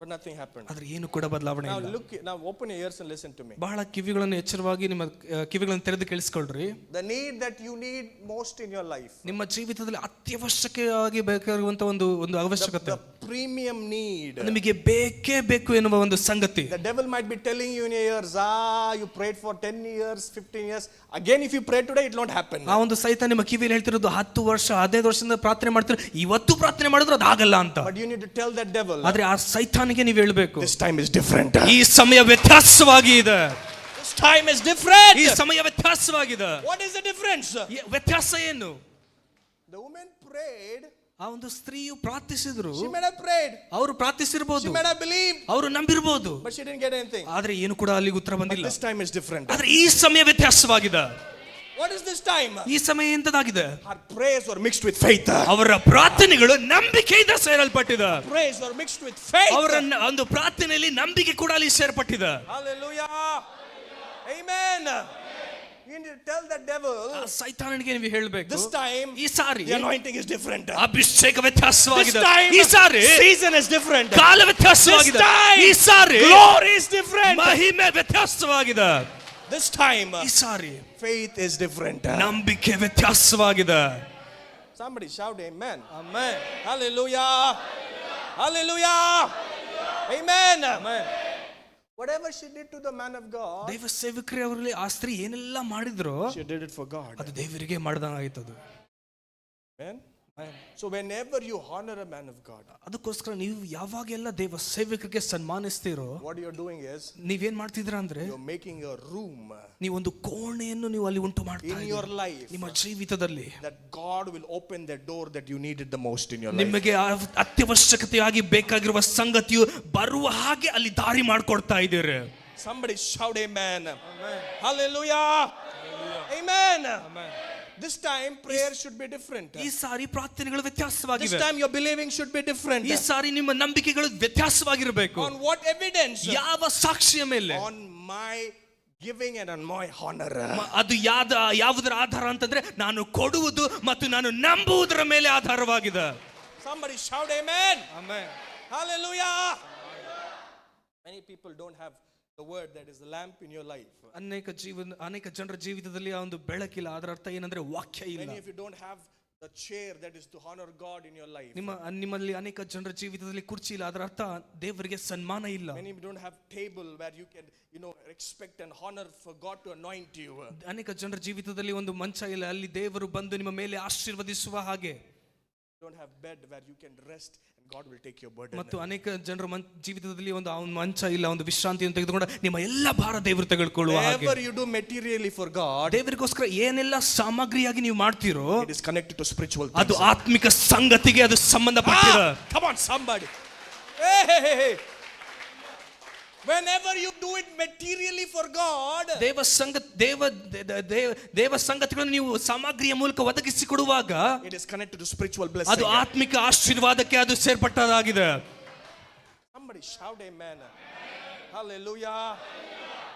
but nothing happened. ಆದ್ರೆ ಏನು ಕೂಡ ಬದಲಾವಣೆ Now ಇಲ್ಲ. look, now open your ears and listen to me. ಬಹಳ ಕಿವಿಗಳನ್ನು ಎಚ್ಚರವಾಗಿ ನಿಮ್ಮ ಕಿವಿಗಳನ್ನು ತೆರೆದು ಕೇಳಿಸ್ಕೊಳ್ರಿ. The need that you need most in your life, ನಿಮ್ಮ ಜೀವಿತದಲ್ಲಿ ಅತ್ಯವಶ್ಯಕವಾಗಿ ಬೇಕಾಗಿರುವಂತ ಒಂದು ಅವಶ್ಯಕತೆ, the premium need, ನಿಮಗೆ ಬೇಕೇ ಬೇಕು ಎನ್ನುವ ಒಂದು ಸಂಗತಿ. the devil might be telling you in your ears, you prayed for 10 years, 15 years, again if you pray today it won't happen. ಆ ಒಂದು ಸೈತಾನ ನಿಮ್ಮ ಕಿವಿಯಲ್ಲಿ ಹೇಳ್ತಿರೋದು 10 ವರ್ಷ 15 ವರ್ಷದಿಂದ ಪ್ರಾರ್ಥನೆ ಮಾಡ್ತೀರಿ, ಇವತ್ತು ಪ್ರಾರ್ಥನೆ ಮಾಡಿದ್ರೆ ಅದು ಆಗಲ್ಲ ಅಂತ. But you need to tell that devil, ಆದ್ರೆ ಆ ಸೈತಾನಿಗೆ ನೀವು ಹೇಳಬೇಕು, this time is different. ಈ ಸಮಯ ವ್ಯತ್ಯಾಸವಾಗಿದೆ, This time is different. ಈ ಸಮಯ ವ್ಯತ್ಯಾಸವಾಗಿದೆ. What is the difference? ವ್ಯತ್ಯಾಸ ಏನು? The woman prayed. ಆ ಒಂದು ಸ್ತ್ರೀಯು ಪ್ರಾರ್ಥಿಸಿದ್ರು, She might have prayed. ಅವರು ಪ್ರಾರ್ಥಿಸಿರಬಹುದು, She might have believed. ಅವರು ನಂಬಿರಬಹುದು, But she didn't get anything. ಆದ್ರೆ ಏನು ಕೂಡ ಅಲ್ಲಿಗೆ ಉತ್ತರ But ಬಂದಿಲ್ಲ. this time is different. ಆದ್ರೆ ಈ ಸಮಯ ವ್ಯತ್ಯಾಸವಾಗಿದೆ. What is this time? ಈ ಸಮಯ ಎಂತದಾಗಿದೆ? Her prayers were mixed with faith. ಅವರ ಪ್ರಾರ್ಥನೆಗಳು ನಂಬಿಕೆಯಿಂದ ಸೇರಲ್ಪಟ್ಟಿದೆ. Prayers were mixed with faith. ಅವರ ಒಂದು ಪ್ರಾರ್ಥನೆಯಲ್ಲಿ ನಂಬಿಕೆ ಕೂಡ ಅಲ್ಲಿ ಸೇರ್ಪಟ್ಟಿದೆ. Hallelujah. Amen. You need to tell that devil, ಸೈತಾನನಿಗೆ ನೀವು ಹೇಳಬೇಕು, this time ಈ ಸಾರಿ the anointing is different. ಅಭಿಷೇಕ ವ್ಯತ್ಯಾಸವಾಗಿದೆ. This time ಈ ಸಾರಿ season is different. ಕಾಲ ವ್ಯತ್ಯಾಸವಾಗಿದೆ. This time ಈ ಸಾರಿ glory is different. ಮಹಿಮೆ ವ್ಯತ್ಯಾಸವಾಗಿದೆ. This time ಈ ಸಾರಿ faith is different. ನಂಬಿಕೆ ವ್ಯತ್ಯಾಸವಾಗಿದೆ. Somebody shout amen. Amen. Hallelujah. Hallelujah. Amen. Amen. Whatever she did to the man of God, ದೈವ ಸೇವಕರೇ ಅವರಲ್ಲಿ ಆ ಸ್ತ್ರೀ ಏನೆಲ್ಲ ಮಾಡಿದ್ರು, she did it for God. ಅದು ದೇವರಿಗೆ ಮಾಡಿದಂಗಾಯ್ತು ಅದು. Amen. So whenever you honor a man of God, ಅದಕ್ಕೋಸ್ಕರ ನೀವು ಯಾವಾಗೆಲ್ಲ ದೇವ ಸೇವಕರಿಗೆ ಸನ್ಮಾನಿಸ್ತೀರೋ, what you're doing is ನೀವೇನ್ ಮಾಡ್ತಿದ್ದೀರಾ ಅಂದ್ರೆ, you're making a room ನೀವೊಂದು ಕೋಣೆಯನ್ನು ನೀವು ಅಲ್ಲಿ ಉಂಟು ಮಾಡ್ತಾ in ಇದ್ದೀರಾ your life ನಿಮ್ಮ ಜೀವಿತದಲ್ಲಿ. that God will open the door that you needed the most in your life. ನಿಮಗೆ ಅತ್ಯವಶ್ಯಕತೆಯಾಗಿ ಬೇಕಾಗಿರುವ ಸಂಗತಿಯು ಬರುವ ಹಾಗೆ ಅಲ್ಲಿ ದಾರಿ ಮಾಡ್ಕೊಡ್ತಾ ಇದ್ದೀರಿ. Somebody shout amen. Amen. Hallelujah. Amen. Amen. This time prayer should be different. ಈ ಸಾರಿ ಪ್ರಾರ್ಥನೆಗಳು ವ್ಯತ್ಯಾಸವಾಗಿವೆ. This time your believing should be different. ಈ ಸಾರಿ ನಿಮ್ಮ ನಂಬಿಕೆಗಳು ವ್ಯತ್ಯಾಸವಾಗಿರಬೇಕು. On what evidence? ಯಾವ ಸಾಕ್ಷಿಯ ಮೇಲೆ? On my giving and on my honor. ಅದು ಯಾವುದರ ಆಧಾರ ಅಂತಂದ್ರೆ, ನಾನು ಕೊಡುವುದು ಮತ್ತು ನಾನು ನಂಬುವುದರ ಮೇಲೆ ಆಧಾರವಾಗಿದೆ. Somebody shout amen. Amen. Hallelujah. Many people don't have the word that is the lamp in your life. ಅನೇಕ ಜನರ ಜೀವಿತದಲ್ಲಿ ಆ ಒಂದು ಬೆಳಕಿಲ್ಲ. ಅದರ ಅರ್ಥ ಏನಂದ್ರೆ ವಾಕ್ಯ ಇಲ್ಲ. Many of you don't have the chair that is to honor God in your life. ನಿಮ್ಮಲ್ಲಿ ಅನೇಕ ಜನರ ಜೀವಿತದಲ್ಲಿ ಕುರ್ಚಿ ಇಲ್ಲ. ಅದರ ಅರ್ಥ ದೇವರಿಗೆ ಸನ್ಮಾನ ಇಲ್ಲ. Many of you don't have table where you can expect and honor for God to anoint you. ಅನೇಕ ಜನರ ಜೀವಿತದಲ್ಲಿ ಒಂದು ಮಂಚ ಇಲ್ಲ, ಅಲ್ಲಿ ದೇವರು ಬಂದು ನಿಮ್ಮ ಮೇಲೆ ಆಶೀರ್ವದಿಸುವ ಹಾಗೆ. Don't have bed where you can rest and God will take your burden. ಮತ್ತು ಅನೇಕ ಜನರ ಜೀವಿತದಲ್ಲಿ ಒಂದು ಮಂಚ ಇಲ್ಲ, ಒಂದು ವಿಶ್ರಾಂತಿಯನ್ನು ತೆಗೆದುಕೊಂಡು ನಿಮ್ಮ ಎಲ್ಲ ಭಾರ ದೇವರು ತೆಗೆದುಕೊಳ್ಳುವ ಹಾಗೆ. Whatever you do materially for God, ದೇವರಿಗೋಸ್ಕರ ಏನೆಲ್ಲ ಸಾಮಗ್ರಿಯಾಗಿ ನೀವು ಮಾಡ್ತೀರೋ, it is connected to spiritual things. ಅದು ಆತ್ಮಿಕ ಸಂಗತಿಗೆ ಅದು ಸಂಬಂಧಪಟ್ಟಿದೆ. Come on somebody. Hey. Whenever you do it materially for God, ದೇವ ಸಂಗತಿಗಳನ್ನು ನೀವು ಸಾಮಗ್ರಿಯ ಮೂಲಕ ಒದಗಿಸಿಕೊಡುವಾಗ, it is connected to spiritual blessing. ಅದು ಆತ್ಮಿಕ ಆಶೀರ್ವಾದಕ್ಕೆ ಅದು ಸೇರ್ಪಟ್ಟದಾಗಿದೆ. Somebody shout amen. Hallelujah.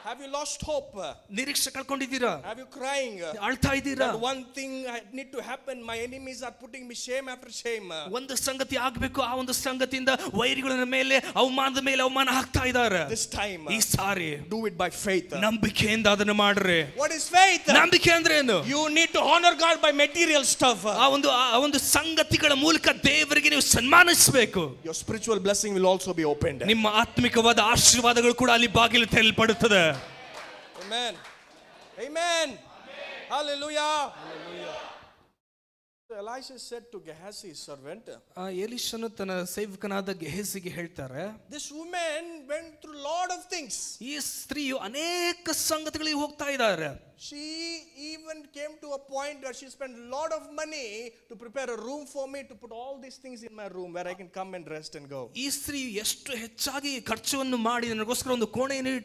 Have you lost hope? ನಿರೀಕ್ಷೆ ಕಳ್ಕೊಂಡಿದ್ದೀರಾ? Have you crying? ಅಳ್ತಾ ಇದ್ದೀರಾ? That one thing need to happen. My enemies are putting me shame after shame. ಒಂದು ಸಂಗತಿ ಆಗ್ಬೇಕು, ಆ ಒಂದು ಸಂಗತಿಯಿಂದ ವೈರಿಗಳ ಮೇಲೆ ಅವಮಾನದ ಮೇಲೆ ಅವಮಾನ ಹಾಕ್ತಾ ಇದ್ದಾರೆ. This time, ಈ ಸಾರಿ do it by faith. ನಂಬಿಕೆಯಿಂದ ಅದನ್ನು ಮಾಡ್ರಿ. What is faith? ನಂಬಿಕೆ ಅಂದ್ರೆ ಏನು? You need to honor God by material stuff. ಆ ಒಂದು ಸಂಗತಿಗಳ ಮೂಲಕ ದೇವರಿಗೆ ನೀವು ಸನ್ಮಾನಿಸಬೇಕು. Your spiritual blessing will also be opened. ನಿಮ್ಮ ಆತ್ಮಿಕವಾದ ಆಶೀರ್ವಾದಗಳು ಕೂಡ ಅಲ್ಲಿ ಬಾಗಿಲು ತೆರೆಯಲ್ಪಡುತ್ತದೆ. Amen. Amen. Hallelujah. So Elisha said to Gehazi, his servant, ಎಲಿಷನು ತನ್ನ ಸೇವಕನಾದ ಗೆಹಜಿಗೆ ಹೇಳ್ತಾರೆ, this woman went through lot of things. ಈ ಸ್ತ್ರೀಯು ಅನೇಕ ಸಂಗತಿಗಳಿಗೆ ಹೋಗ್ತಾ ಇದ್ದಾರೆ. She even came to a point where she spent a lot of money to prepare a room for me, to put all these things in my room where I can come and rest and go. ಈ ಸ್ತ್ರೀಯು ಎಷ್ಟು ಹೆಚ್ಚಾಗಿ ಖರ್ಚವನ್ನು ಮಾಡಿ ನನಗೋಸ್ಕರ ಒಂದು ಕೋಣೆಯನ್ನು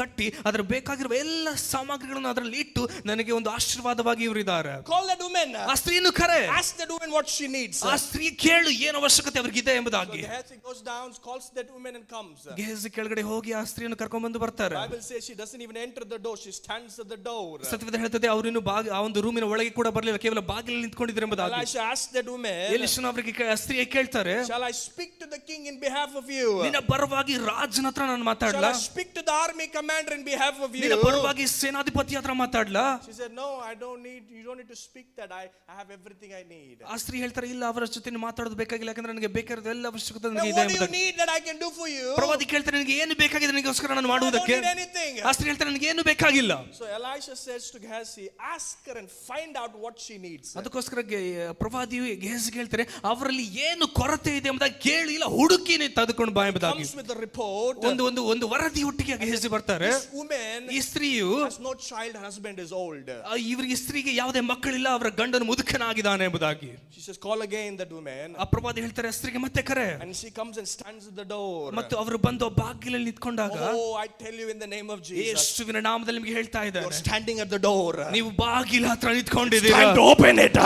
ಕಟ್ಟಿ ಅದರ ಬೇಕಾಗಿರುವ ಎಲ್ಲ ಸಾಮಗ್ರಿಗಳನ್ನು ಅದರಲ್ಲಿ ಇಟ್ಟು ನನಗೆ ಒಂದು ಆಶೀರ್ವಾದವಾಗಿ ಇವರಿದ್ದಾರೆ. Call that woman. ಆ ಸ್ತ್ರೀಯನ್ನು ಕರೆ. Ask that woman what she needs. ಆ ಸ್ತ್ರೀ ಕೇಳು ಏನು ಅವಶ್ಯಕತೆ ಅವರಿಗಿದೆ ಎಂಬುದಾಗಿ. So Gehazi goes down, calls that woman and comes. ಗೆಹಜಿ ಕೆಳಗಡೆ ಹೋಗಿ ಆ ಸ್ತ್ರೀಯನ್ನು ಕರ್ಕೊಂಡು ಬಂದು ಬರ್ತಾರೆ. Bible says she doesn't even enter the door, she stands at the door. ಸತ್ಯವೇದ ಹೇಳ್ತದೆ ಅವರಿನ್ನು ಆ ಒಂದು ರೂಮಿನ ಒಳಗೆ ಕೂಡ ಬರಲಿಲ್ಲ, ಕೇವಲ ಬಾಗಿಲಲ್ಲಿ ನಿಂತ್ಕೊಂಡಿದ್ದಾರೆ ಎಂಬುದಾಗಿ. Elisha asked that woman, ಎಲಿಷನು ಅವರಿಗೆ ಸ್ತ್ರೀ ಕೇಳ್ತಾರೆ, shall I speak to the king in behalf of you? ನಿನ್ನ ಪರವಾಗಿ ರಾಜನ ಹತ್ರ ನಾನು Shall ಮಾತಾಡ್ಲಾ? I speak to the army commander in behalf of you? ನಿನ್ನ ಪರವಾಗಿ ಸೇನಾಧಿಪತಿ ಹತ್ರ ಮಾತಾಡ್ಲಾ? She said, no, you don't need to speak that. I have everything I need. ಆ ಸ್ತ್ರೀ ಹೇಳ್ತಾರೆ, ಇಲ್ಲ, ಅವರ ಜೊತೆ ಮಾತಾಡೋದು ಬೇಕಾಗಿಲ್ಲ, ಯಾಕಂದ್ರೆ ನನಗೆ ಬೇಕಾದ ಎಲ್ಲ ಅವಶ್ಯಕತೆ Now, ನನಗೆ ಇದೆ what do you ಎಂಬುದಾಗಿ. need that I can do for you? ಪ್ರವಾದಿ ಕೇಳ್ತಾರೆ, ನಿನಗೆ ಏನು ಬೇಕಾಗಿದೆ ನನಗೋಸ್ಕರ ನಾನು I don't ಮಾಡುವುದಕ್ಕೆ? need anything. ಆ ಸ್ತ್ರೀ ಹೇಳ್ತಾರೆ, ನನಗೆ ಏನು ಬೇಕಾಗಿಲ್ಲ. So Elisha says to Gehazi, ask her and find out what she needs. ಅದಕ್ಕೋಸ್ಕರ ಪ್ರವಾದಿಯು ಗೆಹಜಿಗೆ ಹೇಳ್ತಾರೆ, ಅವರಲ್ಲಿ ಏನು ಕೊರತೆ ಇದೆ ಎಂಬುದಾಗಿ ಕೇಳಿ, ಇಲ್ಲ ಹುಡುಕಿ ತೆಗೆದುಕೊಂಡು ಬಾ ಎಂಬುದಾಗಿ. Comes with the report. ಒಂದು ವರದಿ ಒಟ್ಟಿಗೆ ಗೆಹಜಿ ಬರ್ತಾರೆ. This woman ಈ ಸ್ತ್ರೀಯು has no child, her husband is old. ಇವರಿಗೆ ಸ್ತ್ರೀಗೆ ಯಾವುದೇ ಮಕ್ಕಳಿಲ್ಲ, ಅವರ ಗಂಡನು ಮುದುಕನಾಗಿದ್ದಾನೆ ಎಂಬುದಾಗಿ. She says, call again that woman. ಆ ಪ್ರವಾದಿ ಹೇಳ್ತಾರೆ, ಸ್ತ್ರೀಗೆ ಮತ್ತೆ ಕರೆ. And she comes and stands at the door. ಮತ್ತು ಅವರು ಬಂದು ಬಾಗಿಲಲ್ಲಿ ನಿಂತ್ಕೊಂಡಾಗ, oh, I tell you in the name of Jesus, ಯೇಸುವಿನ ನಾಮದಲ್ಲಿ ನಿಮಗೆ ಹೇಳ್ತಾ ಇದ್ದಾರೆ, you're standing at the door. ನೀವು ಬಾಗಿಲ ಹತ್ರ ನಿಂತ್ಕೊಂಡಿದ್ದೀರಾ. Time to open it.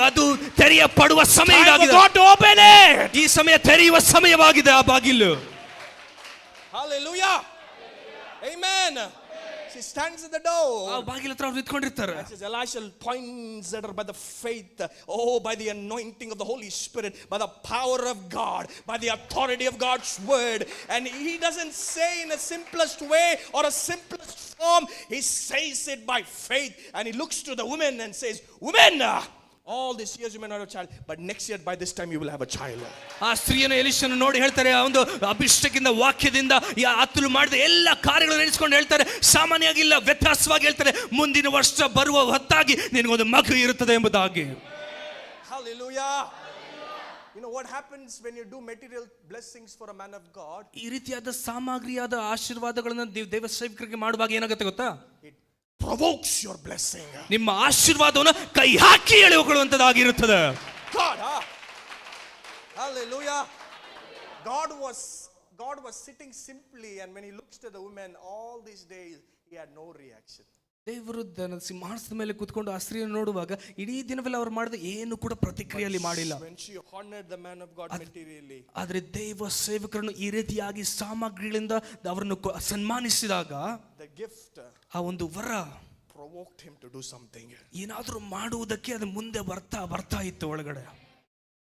ಅದು ತೆರೆಯಪಡುವ ಸಮಯ Time for ಇದಾಗಿದೆ. God to open it. ಈ ಸಮಯ ತೆರೆಯುವ ಸಮಯವಾಗಿದೆ ಆ ಬಾಗಿಲು. Hallelujah. Amen. She stands at the door. ಆ ಬಾಗಿಲ ಹತ್ರ ಅವ್ರು ನಿಂತ್ಕೊಂಡಿರ್ತಾರೆ. Elisha points at her by the faith, by the anointing of the Holy Spirit, by the power of God, by the authority of God's word. And he doesn't say in a simplest way or a simplest form. He says it by faith, and he looks to the woman and says, woman, all these years you may not have a child, but next year by this time you will have a child. ಆ ಸ್ತ್ರೀಯನ್ನು ಎಲಿಷನು ನೋಡಿ ಹೇಳ್ತಾರೆ, ಆ ಒಂದು ಅಭಿಷೇಕದಿಂದ ವಾಕ್ಯದಿಂದ ಆತನು ಮಾಡಿದ ಎಲ್ಲ ಕಾರ್ಯಗಳನ್ನು ನೆನೆಸ್ಕೊಂಡು ಹೇಳ್ತಾರೆ, ಸಾಮಾನ್ಯವಾಗಿಲ್ಲ, ವ್ಯತ್ಯಾಸವಾಗಿ ಹೇಳ್ತಾರೆ, ಮುಂದಿನ ವರ್ಷ ಬರುವ ಹೊತ್ತಾಗಿ ನಿನಗೊಂದು ಮಗು ಇರುತ್ತದೆ ಎಂಬುದಾಗಿ. Hallelujah. You know what happens when you do material blessings for a man of God? ಈ ರೀತಿಯಾದ ಸಾಮಗ್ರಿಯಾದ ಆಶೀರ್ವಾದಗಳನ್ನು ದೇವ ಸೇವಕರಿಗೆ ಮಾಡುವಾಗ ಏನಾಗುತ್ತೆ ಗೊತ್ತಾ? It provokes your blessing. ನಿಮ್ಮ ಆಶೀರ್ವಾದವನ್ನು ಕೈ ಹಾಕಿ ಎಳೆದುಕೊಳ್ಳುವಂತದ್ದಾಗಿರುತ್ತದೆ. God, hallelujah. God was sitting simply, and when he looks to the woman all these days, he had no reaction. ದೇವರು ಸಿಂಹಾಸನದ ಮೇಲೆ ಕೂತ್ಕೊಂಡು ಆ ಸ್ತ್ರೀಯನ್ನು ನೋಡುವಾಗ ಇಡೀ ದಿನವೆಲ್ಲ ಅವರು ಮಾಡಿದ ಏನು ಕೂಡ ಪ್ರತಿಕ್ರಿಯೆಯಲ್ಲಿ ಮಾಡಿಲ್ಲ. When she honored the man of God materially, ಆದರೆ ದೇವ ಸೇವಕರನ್ನು ಈ ರೀತಿಯಾಗಿ ಸಾಮಗ್ರಿಗಳಿಂದ ಅವರನ್ನು ಸನ್ಮಾನಿಸಿದಾಗ, the gift, ಆ ಒಂದು ವರ provoked him to do something. ಏನಾದರೂ ಮಾಡುವುದಕ್ಕೆ ಅದು ಮುಂದೆ ಬರ್ತಾ ಇತ್ತು ಒಳಗಡೆ.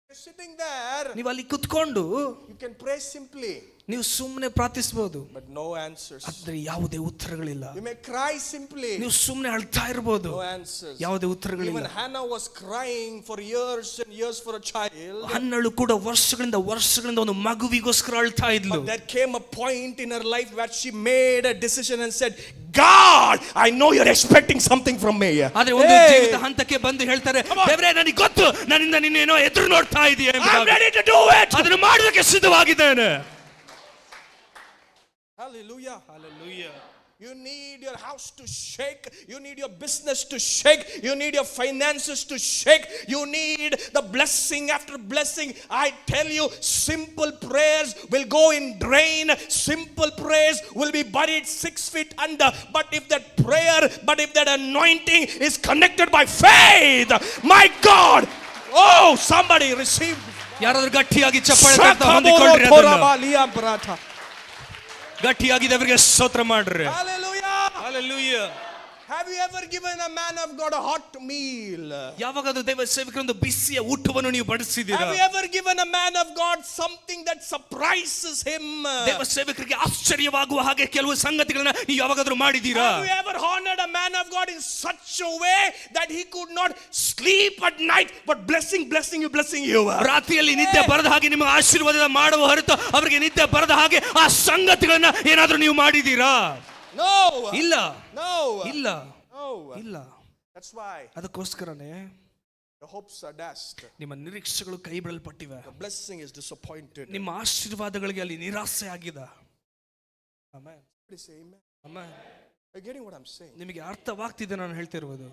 You're sitting there, ನೀವು ಅಲ್ಲಿ ಕುತ್ಕೊಂಡು you can pray simply, ನೀವು ಸುಮ್ಮನೆ ಪ್ರಾರ್ಥಿಸಬಹುದು, but no answers. ಆದ್ರೆ ಯಾವುದೇ ಉತ್ತರಗಳಿಲ್ಲ. You may cry simply, ನೀವು ಸುಮ್ಮನೆ ಅಳ್ತಾ ಇರಬಹುದು, no answers. ಯಾವುದೇ ಉತ್ತರಗಳಿಲ್ಲ. Even Hannah was crying for years and years for a child. ಹನ್ನಳು ಕೂಡ ವರ್ಷಗಳಿಂದ ಒಂದು ಮಗುವಿಗೋಸ್ಕರ ಅಳ್ತಾ ಇದ್ಲು. But there came a point in her life where she made a decision and said, God, I know you're expecting something from me. ಆದ್ರೆ ಒಂದು ಜೀವಿತ ಹಂತಕ್ಕೆ ಬಂದು ಹೇಳ್ತಾರೆ, ದೇವರೇ ನನಗೆ ಗೊತ್ತು, ನನ್ನಿಂದ ನೀನೇನೋ ಎದುರು ನೋಡ್ತಾ ಇದೀಯ, I'm ready to do it. ಅದನ್ನು ಮಾಡೋದಕ್ಕೆ ಸಿದ್ಧವಾಗಿದ್ದೇನೆ. Hallelujah. Hallelujah. You need your house to shake. You need your business to shake. You need your finances to shake. You need the blessing after blessing. I tell you, simple prayers will go in drain. Simple prayers will be buried 6 feet under. But if that anointing is connected by faith, my God, oh, somebody receive. ಯಾರಾದರೂ ಗಟ್ಟಿಯಾಗಿ ಚಪ್ಪಾಳೆ ತಟ್ತಾ ಹೊಂದಿಕೊಂಡ್ರೆ ಅದನ್ನ Hallelujah. ಗಟ್ಟಿಯಾಗಿ ದೇವರಿಗೆ ಸ್ತೋತ್ರ ಮಾಡ್ರಿ. Hallelujah. Hallelujah. Have you ever given a man of God a hot meal? ಯಾವಾಗಾದ್ರೂ ದೇವ ಸೇವಕರೊಂದು ಬಿಸಿಯ ಊಟವನ್ನು ನೀವು ಬಡಿಸಿದ್ದೀರಾ? Have you ever given a man of God something that surprises him? ದೇವ ಸೇವಕರಿಗೆ ಆಶ್ಚರ್ಯವಾಗುವ ಹಾಗೆ ಕೆಲವು ಸಂಗತಿಗಳನ್ನ ನೀವು ಯಾವಾಗಾದ್ರೂ ಮಾಡಿದ್ದೀರಾ? Have you ever honored a man of God in such a way that he could not sleep at night but blessing you? ರಾತ್ರಿಯಲ್ಲಿ ನಿದ್ದೆ ಬರದ ಹಾಗೆ ನಿಮಗೆ ಆಶೀರ್ವಾದ ಮಾಡುವ ಹೊರತು ಅವರಿಗೆ ನಿದ್ದೆ ಬರದ ಹಾಗೆ ಆ ಸಂಗತಿಗಳನ್ನ ಏನಾದ್ರೂ ನೀವು ಮಾಡಿದ್ದೀರಾ? No. ಇಲ್ಲ. No. ಇಲ್ಲ. No. ಇಲ್ಲ. That's why ಅದಕ್ಕೋಸ್ಕರನೇ the hopes are dashed. ನಿಮ್ಮ ನಿರೀಕ್ಷೆಗಳು ಕೈ ಬಿಡಲ್ಪಟ್ಟಿವೆ. The blessing is disappointed. ನಿಮ್ಮ ಆಶೀರ್ವಾದಗಳಿಗೆ ಅಲ್ಲಿ ನಿರಾಸೆ ಆಗಿದೆ. Amen. Please say amen. Amen. Are you getting what I'm saying? ನಿಮಗೆ ಅರ್ಥವಾಗ್ತಿದೆ ನಾನು ಹೇಳ್ತಿರುವುದು?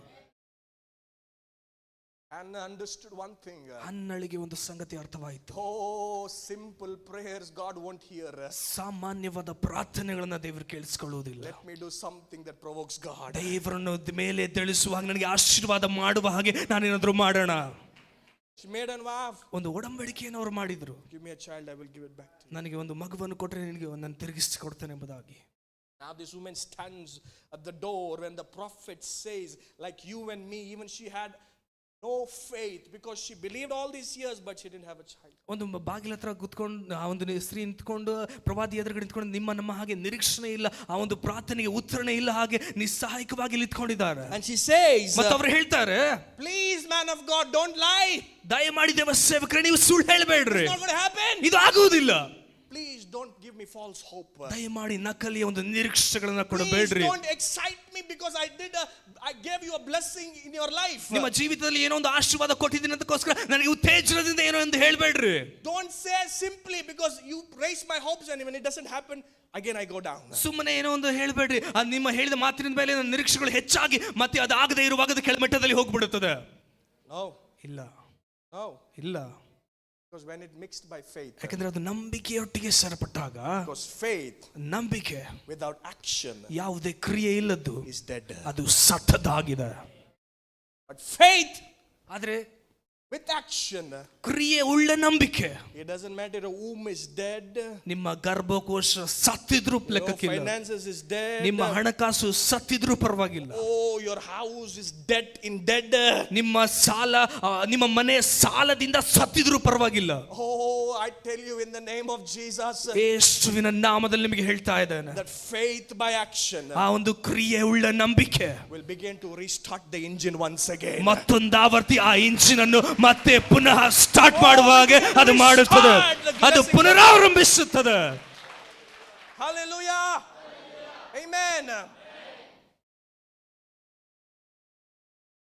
Hannah understood one thing. ಹನ್ನಳಿಗೆ ಒಂದು ಸಂಗತಿ ಅರ್ಥವಾಯಿತು. Oh, simple prayers God won't hear. ಸಾಮಾನ್ಯವಾದ ಪ್ರಾರ್ಥನೆಗಳನ್ನ ದೇವರು ಕೇಳಿಸಿಕೊಳ್ಳುವುದಿಲ್ಲ. Let me do something that provokes God. ದೇವರನ್ನು ಮೇಲೆ ಎದ್ದೇಳಿಸುವಾಗ ನನಗೆ ಆಶೀರ್ವಾದ ಮಾಡುವ ಹಾಗೆ ನಾನೇನಾದ್ರೂ ಮಾಡೋಣ. She made a vow. ಒಂದು ಒಡಂಬಡಿಕೆಯನ್ನು ಅವರು ಮಾಡಿದ್ರು. Give me a child, I will give it back to you. ನನಗೆ ಒಂದು ಮಗುವನ್ನು ಕೊಟ್ಟರೆ ನಿನಗೆ ನಾನು ತಿರುಗಿಸಿ ಕೊಡ್ತೇನೆ ಎಂಬುದಾಗಿ. Now this woman stands at the door when the prophet says, like you and me, even she had no faith because she believed all these years but she didn't have a child. ಒಂದು ಬಾಗಿಲ ಹತ್ರ ಕೂತ್ಕೊಂಡು ಆ ಒಂದು ಸ್ತ್ರೀ ನಿಂತ್ಕೊಂಡು ಪ್ರವಾದಿ ಎದುರುಗಡೆ ನಿಂತ್ಕೊಂಡು ನಮ್ಮ ಹಾಗೆ ನಿರೀಕ್ಷಣೆ ಇಲ್ಲ, ಆ ಒಂದು ಪ್ರಾರ್ಥನೆಗೆ ಉತ್ತರನೇ ಇಲ್ಲ, ಹಾಗೆ ನಿಸ್ಸಹಾಯಕವಾಗಿ ನಿಂತ್ಕೊಂಡಿದ್ದಾರೆ. And she says, ಮತ್ತೆ ಅವರು ಹೇಳ್ತಾರೆ, please man of God, don't lie. ದಯಮಾಡಿ ದೇವ ಸೇವಕರೇ ನೀವು ಸುಳ್ಳು ಹೇಳಬೇಡ್ರಿ, It's not going to happen. ಇದು ಆಗುವುದಿಲ್ಲ. Please don't give me false hope. ದಯಮಾಡಿ ನಕಲಿಯ ಒಂದು ನಿರೀಕ್ಷೆಗಳನ್ನ Please ಕೊಡಬೇಡ್ರಿ. don't excite me because I gave you a blessing in your life. ನಿಮ್ಮ ಜೀವಿತದಲ್ಲಿ ಏನೋ ಒಂದು ಆಶೀರ್ವಾದ ಕೊಟ್ಟಿದ್ದೀನಿ ಅಂತಕ್ಕೋಸ್ಕರ ನನಗೆ ಉತ್ತೇಜನದಿಂದ ಏನೋ ಎಂದು ಹೇಳಬೇಡ್ರಿ. Don't say simply because you raise my hopes and when it doesn't happen again I go down. ಸುಮ್ಮನೆ ಏನೋ ಒಂದು ಹೇಳಬೇಡ್ರಿ. ನಿಮ್ಮ ಹೇಳಿದ ಮಾತಿನ ಮೇಲೆ ನನ್ನ ನಿರೀಕ್ಷೆಗಳು ಹೆಚ್ಚಾಗಿ ಮತ್ತೆ ಅದು ಆಗದೆ ಇರುವಾಗ ಅದು ಕೆಳಮಟ್ಟದಲ್ಲಿ ಹೋಗ್ಬಿಡುತ್ತದೆ. No. ಇಲ್ಲ. No. ಇಲ್ಲ. Because when it mixed by faith. ಯಾಕಂದ್ರೆ ಅದು ನಂಬಿಕೆಯೊಟ್ಟಿಗೆ ಸೇರ್ಪಟ್ಟಾಗ, because faith ನಂಬಿಕೆ without action ಯಾವುದೇ ಕ್ರಿಯೆ ಇಲ್ಲದ್ದು is dead. ಅದು ಸತ್ತದಾಗಿದೆ. But faith ಆದ್ರೆ with action, ಕ್ರಿಯೆ ಉಳ್ಳ ನಂಬಿಕೆ, it doesn't matter a womb is dead, ನಿಮ್ಮ ಗರ್ಭಕೋಶ ಸತ್ತಿದ್ರೂ ಲೆಕ್ಕಕ್ಕಿಲ್ಲ, finances is dead, ನಿಮ್ಮ ಹಣಕಾಸು ಸತ್ತಿದ್ರೂ ಪರವಾಗಿಲ್ಲ, oh your house is dead in dead, ನಿಮ್ಮ ಸಾಲ ನಿಮ್ಮ ಮನೆ ಸಾಲದಿಂದ ಸತ್ತಿದ್ರೂ ಪರವಾಗಿಲ್ಲ. oh I tell you in the name of Jesus, ಯೇಸುವಿನ ನಾಮದಲ್ಲಿ ನಿಮಗೆ ಹೇಳ್ತಾ ಇದ್ದೇನೆ, that faith by action ಆ ಒಂದು ಕ್ರಿಯೆ ಉಳ್ಳ ನಂಬಿಕೆ will begin to restart the engine once again. ಮತ್ತೊಂದು ಆವರ್ತಿ ಆ ಇಂಜಿನ್ ಅನ್ನು ಮತ್ತೆ ಪುನಃ ಸ್ಟಾರ್ಟ್ ಮಾಡುವಾಗೆ ಅದು ಮಾಡುತ್ತದೆ, ಅದು ಪುನರಾರಂಭಿಸುತ್ತದೆ. Hallelujah. Amen.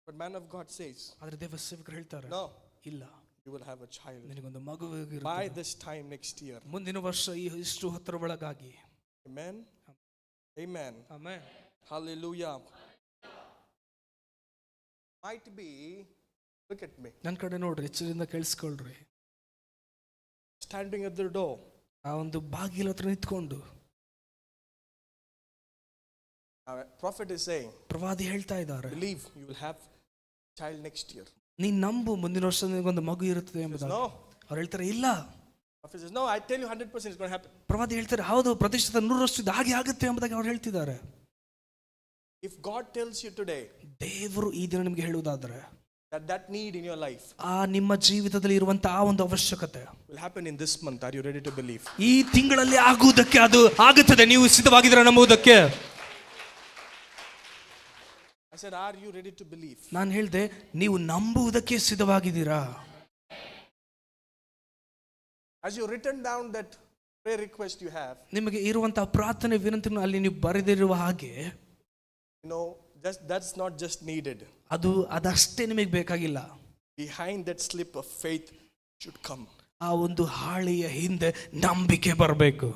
But man of God says, ಆದರೆ ದೇವ ಸೇವಕರು ಹೇಳ್ತಾರೆ, no, ಇಲ್ಲ, you will have a child ನಿನಗೊಂದು ಮಗು by this time next year. ಮುಂದಿನ ವರ್ಷ ಇಷ್ಟು ಹತ್ತರ ಒಳಗಾಗಿ. Amen. Amen. Amen. Hallelujah. Might be, look at me, ನನ್ನ ಕಡೆ ನೋಡ್ರಿ, ಎಚ್ಚರದಿಂದ ಕೇಳಿಸ್ಕೊಳ್ರಿ. standing at the door, ಆ ಒಂದು ಬಾಗಿಲ ಹತ್ರ ನಿಂತ್ಕೊಂಡು prophet is saying, ಪ್ರವಾದಿ ಹೇಳ್ತಾ ಇದ್ದಾರೆ, believe you will have child next year. ನೀನ್ ನಂಬು, ಮುಂದಿನ ವರ್ಷ ನಿನಗೊಂದು ಮಗು ಇರುತ್ತದೆ ಎಂಬುದಾಗಿ. No. ಅವ್ರು ಹೇಳ್ತಾರೆ ಇಲ್ಲ. Prophet says, no, I tell you 100% it's going to happen. ಪ್ರವಾದಿ ಹೇಳ್ತಾರೆ, ಹೌದು, ಪ್ರತಿಶತ 100% ಹಾಗೆ ಆಗುತ್ತೆ ಎಂಬುದಾಗಿ ಅವ್ರು ಹೇಳ್ತಿದ್ದಾರೆ. If God tells you today, ದೇವರು ಈ ದಿನ ನಿಮಗೆ ಹೇಳುವುದಾದ್ರೆ, that need in your life ಆ ನಿಮ್ಮ ಜೀವಿತದಲ್ಲಿ ಇರುವಂತಹ ಆ ಒಂದು ಅವಶ್ಯಕತೆ will happen in this month, are you ready to believe? ಈ ತಿಂಗಳಲ್ಲಿ ಆಗುವುದಕ್ಕೆ ಅದು ಆಗುತ್ತದೆ, ನೀವು ಸಿದ್ಧವಾಗಿದ್ದೀರಾ ನಂಬುವುದಕ್ಕೆ? I said, are you ready to believe? ನಾನು ಹೇಳಿದೆ, ನೀವು ನಂಬುವುದಕ್ಕೆ ಸಿದ್ಧವಾಗಿದ್ದೀರಾ? As you written down that prayer request you have, ನಿಮಗೆ ಇರುವಂತಹ ಪ್ರಾರ್ಥನೆ ವಿನಂತಿಯನ್ನು ಅಲ್ಲಿ ನೀವು ಬರೆದಿರುವ ಹಾಗೆ, you know, that's not just needed. ಅದಷ್ಟೇ ನಿಮಗೆ ಬೇಕಾಗಿಲ್ಲ. Behind that slip of faith should come. ಆ ಒಂದು ಹಾಳೆಯ ಹಿಂದೆ ನಂಬಿಕೆ ಬರಬೇಕು.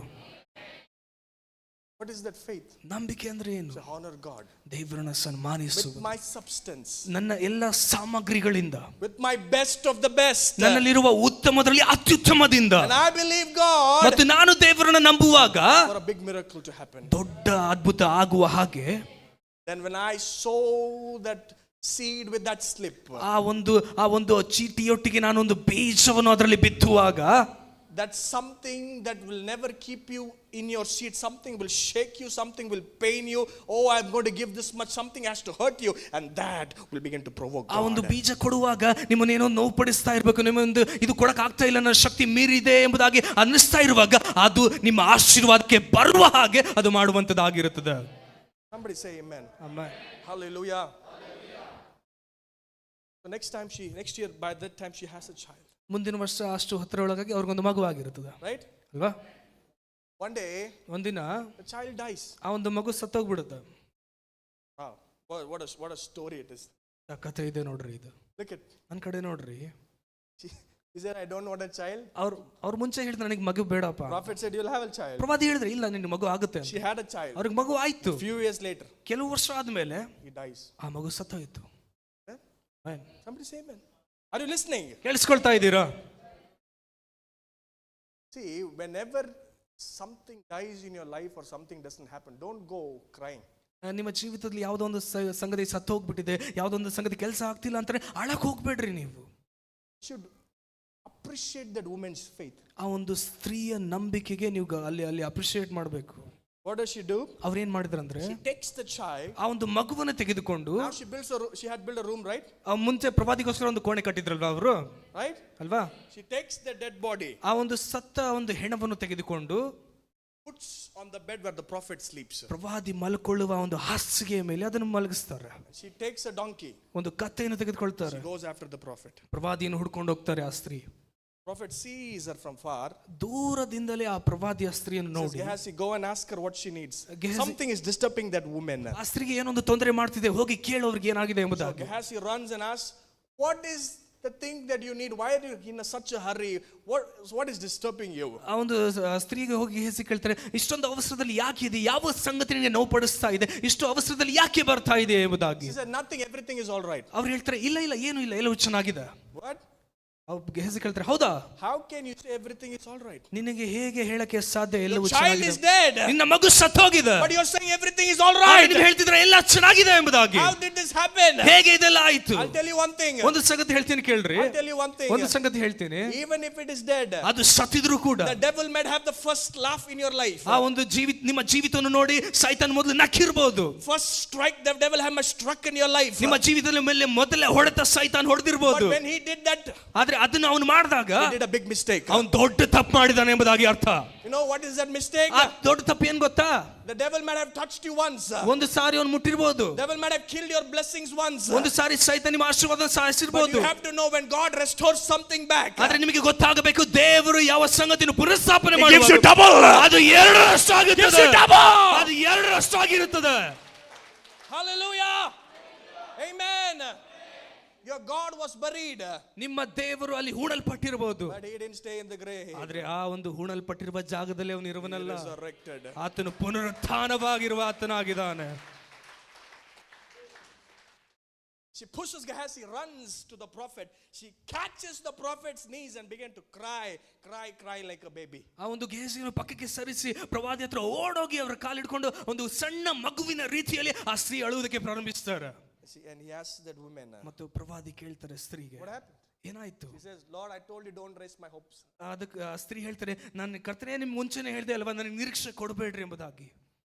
What is that faith? ನಂಬಿಕೆ ಅಂದ್ರೆ ಏನು? To honor God. ದೇವರನ್ನು ಸನ್ಮಾನಿಸುವುದು. With my substance. ನನ್ನ ಎಲ್ಲ ಸಾಮಗ್ರಿಗಳಿಂದ. With my best of the best. ನನ್ನಲ್ಲಿರುವ ಉತ್ತಮದಲ್ಲಿ ಅತ್ಯುತ್ತಮದಿಂದ. And I believe God. ಮತ್ತು ನಾನು ದೇವರನ್ನು ನಂಬುವಾಗ for a big miracle to happen. ದೊಡ್ಡ ಅದ್ಭುತ ಆಗುವ ಹಾಗೆ. Then when I sow that seed with that slip, ಆ ಒಂದು ಚೀಟಿಯೊಟ್ಟಿಗೆ ನಾನು ಒಂದು ಬೀಜವನ್ನು ಅದರಲ್ಲಿ ಬಿತ್ತುವಾಗ, that's something that will never keep you in your seat. Something will shake you, something will pain you. Oh, I'm going to give this much, something has to hurt you, and that will begin to provoke ಆ ಒಂದು God. ಬೀಜ ಕೊಡುವಾಗ ನಿಮ್ಮನ್ನೇನೋ ನೋವು ಪಡಿಸ್ತಾ ಇರಬೇಕು, ನಿಮ್ಮೊಂದು ಇದು ಕೊಡಕ್ ಆಗ್ತಾ ಇಲ್ಲ, ನನ್ನ ಶಕ್ತಿ ಮೀರಿದೆ ಎಂಬುದಾಗಿ ಅನ್ನಿಸ್ತಾ ಇರುವಾಗ ಅದು ನಿಮ್ಮ ಆಶೀರ್ವಾದಕ್ಕೆ ಬರುವ ಹಾಗೆ ಅದು ಮಾಡುವಂತದ್ದಾಗಿರುತ್ತದೆ. Somebody say amen. Amen. Hallelujah. So next year by that time she has a child. ಮುಂದಿನ ವರ್ಷ ಅಷ್ಟು ಹತ್ತಿರೊಳಗಾಗಿ ಅವ್ರಿಗೊಂದು ಮಗುವಾಗಿರುತ್ತದೆ, Right? ಅಲ್ವಾ? One day ಒಂದಿನ the child dies. ಆ ಒಂದು ಮಗು ಸತ್ತೋಗ್ಬಿಡುತ್ತೆ. Wow. What a story it is. ಆ ಕಥೆ ಇದೆ ನೋಡ್ರಿ ಇದು. Look at. ನನ್ನ ಕಡೆ ನೋಡ್ರಿ. He said, I don't want a child. ಅವ್ರು ಮುಂಚೆ ಹೇಳಿದ್ರು ನನಗೆ ಮಗು ಬೇಡಪ್ಪ. Prophet said, you'll have a child. ಪ್ರವಾದಿ ಹೇಳಿದ್ರೆ ಇಲ್ಲ ನಿನ್ನ ಮಗು ಆಗುತ್ತೆ ಅಂತ. She had a child. ಅವ್ರಿಗೆ ಮಗು ಆಯ್ತು. Few years later, ಕೆಲವು ವರ್ಷ ಆದ್ಮೇಲೆ he dies. ಆ ಮಗು ಸತ್ತೋಯ್ತು. Amen. Somebody say amen. Are you listening? ಕೇಳಿಸ್ಕೊಳ್ತಾ ಇದ್ದೀರಾ? See, whenever something dies in your life or something doesn't happen, don't go crying. ನಿಮ್ಮ ಜೀವಿತದಲ್ಲಿ ಯಾವುದೋ ಒಂದು ಸಂಗತಿ ಸತ್ತು ಹೋಗ್ಬಿಟ್ಟಿದೆ, ಯಾವುದೋ ಒಂದು ಸಂಗತಿ ಕೆಲಸ ಆಗ್ತಿಲ್ಲ ಅಂತಾರೆ ಅಳಕ್ ಹೋಗ್ಬೇಡ್ರಿ ನೀವು. You should appreciate that woman's faith. ಆ ಒಂದು ಸ್ತ್ರೀಯ ನಂಬಿಕೆಗೆ ನೀವು ಅಲ್ಲಿ ಅಪ್ರಿಶಿಯೇಟ್ ಮಾಡಬೇಕು. What does she do? ಅವ್ರೇನ್ ಮಾಡಿದ್ರಂದ್ರೆ She takes the child. ಆ ಒಂದು ಮಗುವನ್ನು ತೆಗೆದುಕೊಂಡು, Now she had built a room, right? ಮುಂಚೆ ಪ್ರವಾದಿಗೋಸ್ಕರ ಒಂದು ಕೋಣೆ ಕಟ್ಟಿದ್ರಲ್ವಾ ಅವರು, Right? ಅಲ್ವಾ? She takes the dead body. ಆ ಒಂದು ಸತ್ತ ಒಂದು ಹೆಣವನ್ನು ತೆಗೆದುಕೊಂಡು Puts on the bed where the prophet sleeps. ಪ್ರವಾದಿ ಮಲ್ಕೊಳ್ಳುವ ಒಂದು ಹಾಸಿಗೆಯ ಮೇಲೆ ಅದನ್ನು ಮಲಗಿಸ್ತಾರೆ. She takes a donkey. ಒಂದು ಕತ್ತೆಯನ್ನು ತೆಗೆದುಕೊಳ್ತಾರೆ. She goes after the prophet. ಪ್ರವಾದಿಯನ್ನು ಹುಡ್ಕೊಂಡು ಹೋಗ್ತಾರೆ ಆ ಸ್ತ್ರೀ. Prophet sees her from far. ದೂರದಿಂದಲೇ ಆ ಪ್ರವಾದಿಯ ಸ್ತ್ರೀಯನ್ನು ನೋಡಿ, Gehazi, go and ask her what she needs. Gehazi- Something is disturbing that woman. ಆ ಸ್ತ್ರೀಗೆ ಏನೊಂದು ತೊಂದರೆ ಮಾಡ್ತಿದೆ, ಹೋಗಿ ಕೇಳು ಅವ್ರಿಗೆ ಏನಾಗಿದೆ So ಎಂಬುದಾಗಿ. Gehazi runs and asks, what is the thing that you need? Why are you in such a hurry? What is disturbing you? ಆ ಒಂದು ಸ್ತ್ರೀಗೆ ಹೋಗಿ ಹೇಸಿ ಕೇಳ್ತಾರೆ, ಇಷ್ಟೊಂದು ಅವಸರದಲ್ಲಿ ಯಾಕೆ ಇದೆ, ಯಾವ ಸಂಗತಿ ನಿನಗೆ ನೋವು ಪಡಿಸ್ತಾ ಇದೆ, ಇಷ್ಟು ಅವಸರದಲ್ಲಿ ಯಾಕೆ ಬರ್ತಾ ಇದೆ ಎಂಬುದಾಗಿ. She said, nothing, everything is all right. ಅವ್ರು ಹೇಳ್ತಾರೆ, ಇಲ್ಲ ಏನು ಇಲ್ಲ, ಎಲ್ಲವೂ ಚೆನ್ನಾಗಿದೆ. What? ಅವ್ರು ಹೇಸಿ ಕೇಳ್ತಾರೆ, ಹೌದಾ? How can you say everything is all right? ನಿನಗೆ ಹೇಗೆ ಹೇಳಕ್ಕೆ ಸಾಧ್ಯ, ಎಲ್ಲವೂ Your child is dead. ನಿನ್ನ ಮಗು ಸತ್ತೋಗಿದೆ, But you're saying everything is all right. ನೀವು ಹೇಳ್ತಿದ್ರೆ ಎಲ್ಲ ಚೆನ್ನಾಗಿದೆ ಎಂಬುದಾಗಿ. How did this happen? ಹೇಗೆ ಇದೆಲ್ಲ ಆಯ್ತು? I'll tell you one thing. ಒಂದು ಸಂಗತಿ ಹೇಳ್ತೀನಿ ಕೇಳ್ರಿ. I'll tell you one thing. ಒಂದು ಸಂಗತಿ ಹೇಳ್ತೀನಿ, Even if it is dead, ಅದು ಸತ್ತಿದ್ರು ಕೂಡ the devil might have the first laugh in your life. ಆ ಒಂದು ನಿಮ್ಮ ಜೀವಿತವನ್ನು ನೋಡಿ ಸೈತಾನ್ ಮೊದಲು ನಕ್ಕಿರಬಹುದು. First strike the devil have struck in your life. ನಿಮ್ಮ ಜೀವಿತದ ಮೇಲೆ ಮೊದಲೇ ಹೊಡೆತ ಸೈತಾನ್ ಹೊಡೆದಿರಬಹುದು. But when he did that, ಆದ್ರೆ ಅದನ್ನ ಅವನು ಮಾಡಿದಾಗ he did a big mistake. ಅವನು ದೊಡ್ಡ ತಪ್ಪು ಮಾಡಿದಾನೆ ಎಂಬುದಾಗಿ ಅರ್ಥ. You know what is that mistake? ಆ ದೊಡ್ಡ ತಪ್ಪು ಏನ್ ಗೊತ್ತಾ? The devil might have touched you once. ಒಂದು ಸಾರಿ ಅವನು ಮುಟ್ಟಿರಬಹುದು. Devil might have killed your blessings once. ಒಂದು ಸಾರಿ ಸೈತಾನ್ ನಿಮ್ಮ ಆಶೀರ್ವಾದ But ಸಾಯಿಸಿರಬಹುದು. you have to know when God restores something back. ಆದ್ರೆ ನಿಮಗೆ ಗೊತ್ತಾಗಬೇಕು, ದೇವರು ಯಾವ ಸಂಗತಿಯನ್ನು ಪುನಃಸ್ಥಾಪನೆ He gives you ಮಾಡುವಾಗ double. ಅದು ಎರಡರಷ್ಟು ಆಗುತ್ತದೆ. Gives you double. ಅದು ಎರಡರಷ್ಟು ಆಗಿರುತ್ತದೆ. Hallelujah. Amen. Your God was buried. ನಿಮ್ಮ ದೇವರು ಅಲ್ಲಿ ಹೂಣಲ್ಪಟ್ಟಿರಬಹುದು, But he didn't stay in the grave. ಆದ್ರೆ ಆ ಒಂದು ಹೂಣಲ್ಪಟ್ಟಿರುವ ಜಾಗದಲ್ಲಿ ಅವನು He ಇರುವನಲ್ಲ. resurrected. ಆತನು ಪುನರುತ್ಥಾನವಾಗಿರುವ ಆತನಾಗಿದ್ದಾನೆ. She pushes Gehazi, runs to the prophet. She catches the prophet's knees and began to cry like a baby. ಆ ಒಂದು ಗೇಜಿಯನ್ನು ಪಕ್ಕಕ್ಕೆ ಸರಿಸಿ ಪ್ರವಾದಿ ಹತ್ರ ಓಡೋಗಿ ಅವರ ಕಾಲಿಡ್ಕೊಂಡು ಒಂದು ಸಣ್ಣ ಮಗುವಿನ ರೀತಿಯಲ್ಲಿ ಆ ಸ್ತ್ರೀ ಅಳುವುದಕ್ಕೆ ಪ್ರಾರಂಭಿಸ್ತಾರೆ. See, and he asks that woman, ಮತ್ತು ಪ್ರವಾದಿ ಕೇಳ್ತಾರೆ ಸ್ತ್ರೀಗೆ, what happened? ಏನಾಯ್ತು? He says, Lord, I told you don't raise my hopes. ಅದಕ್ಕೆ ಆ ಸ್ತ್ರೀ ಹೇಳ್ತಾರೆ, ನಾನು ಕರ್ತನೇ ನಿಮ್ಗೆ ಮುಂಚೆನೆ ಹೇಳಿದೆ ಅಲ್ವಾ, ನನಗೆ ನಿರೀಕ್ಷೆ ಕೊಡಬೇಡ್ರಿ ಎಂಬುದಾಗಿ.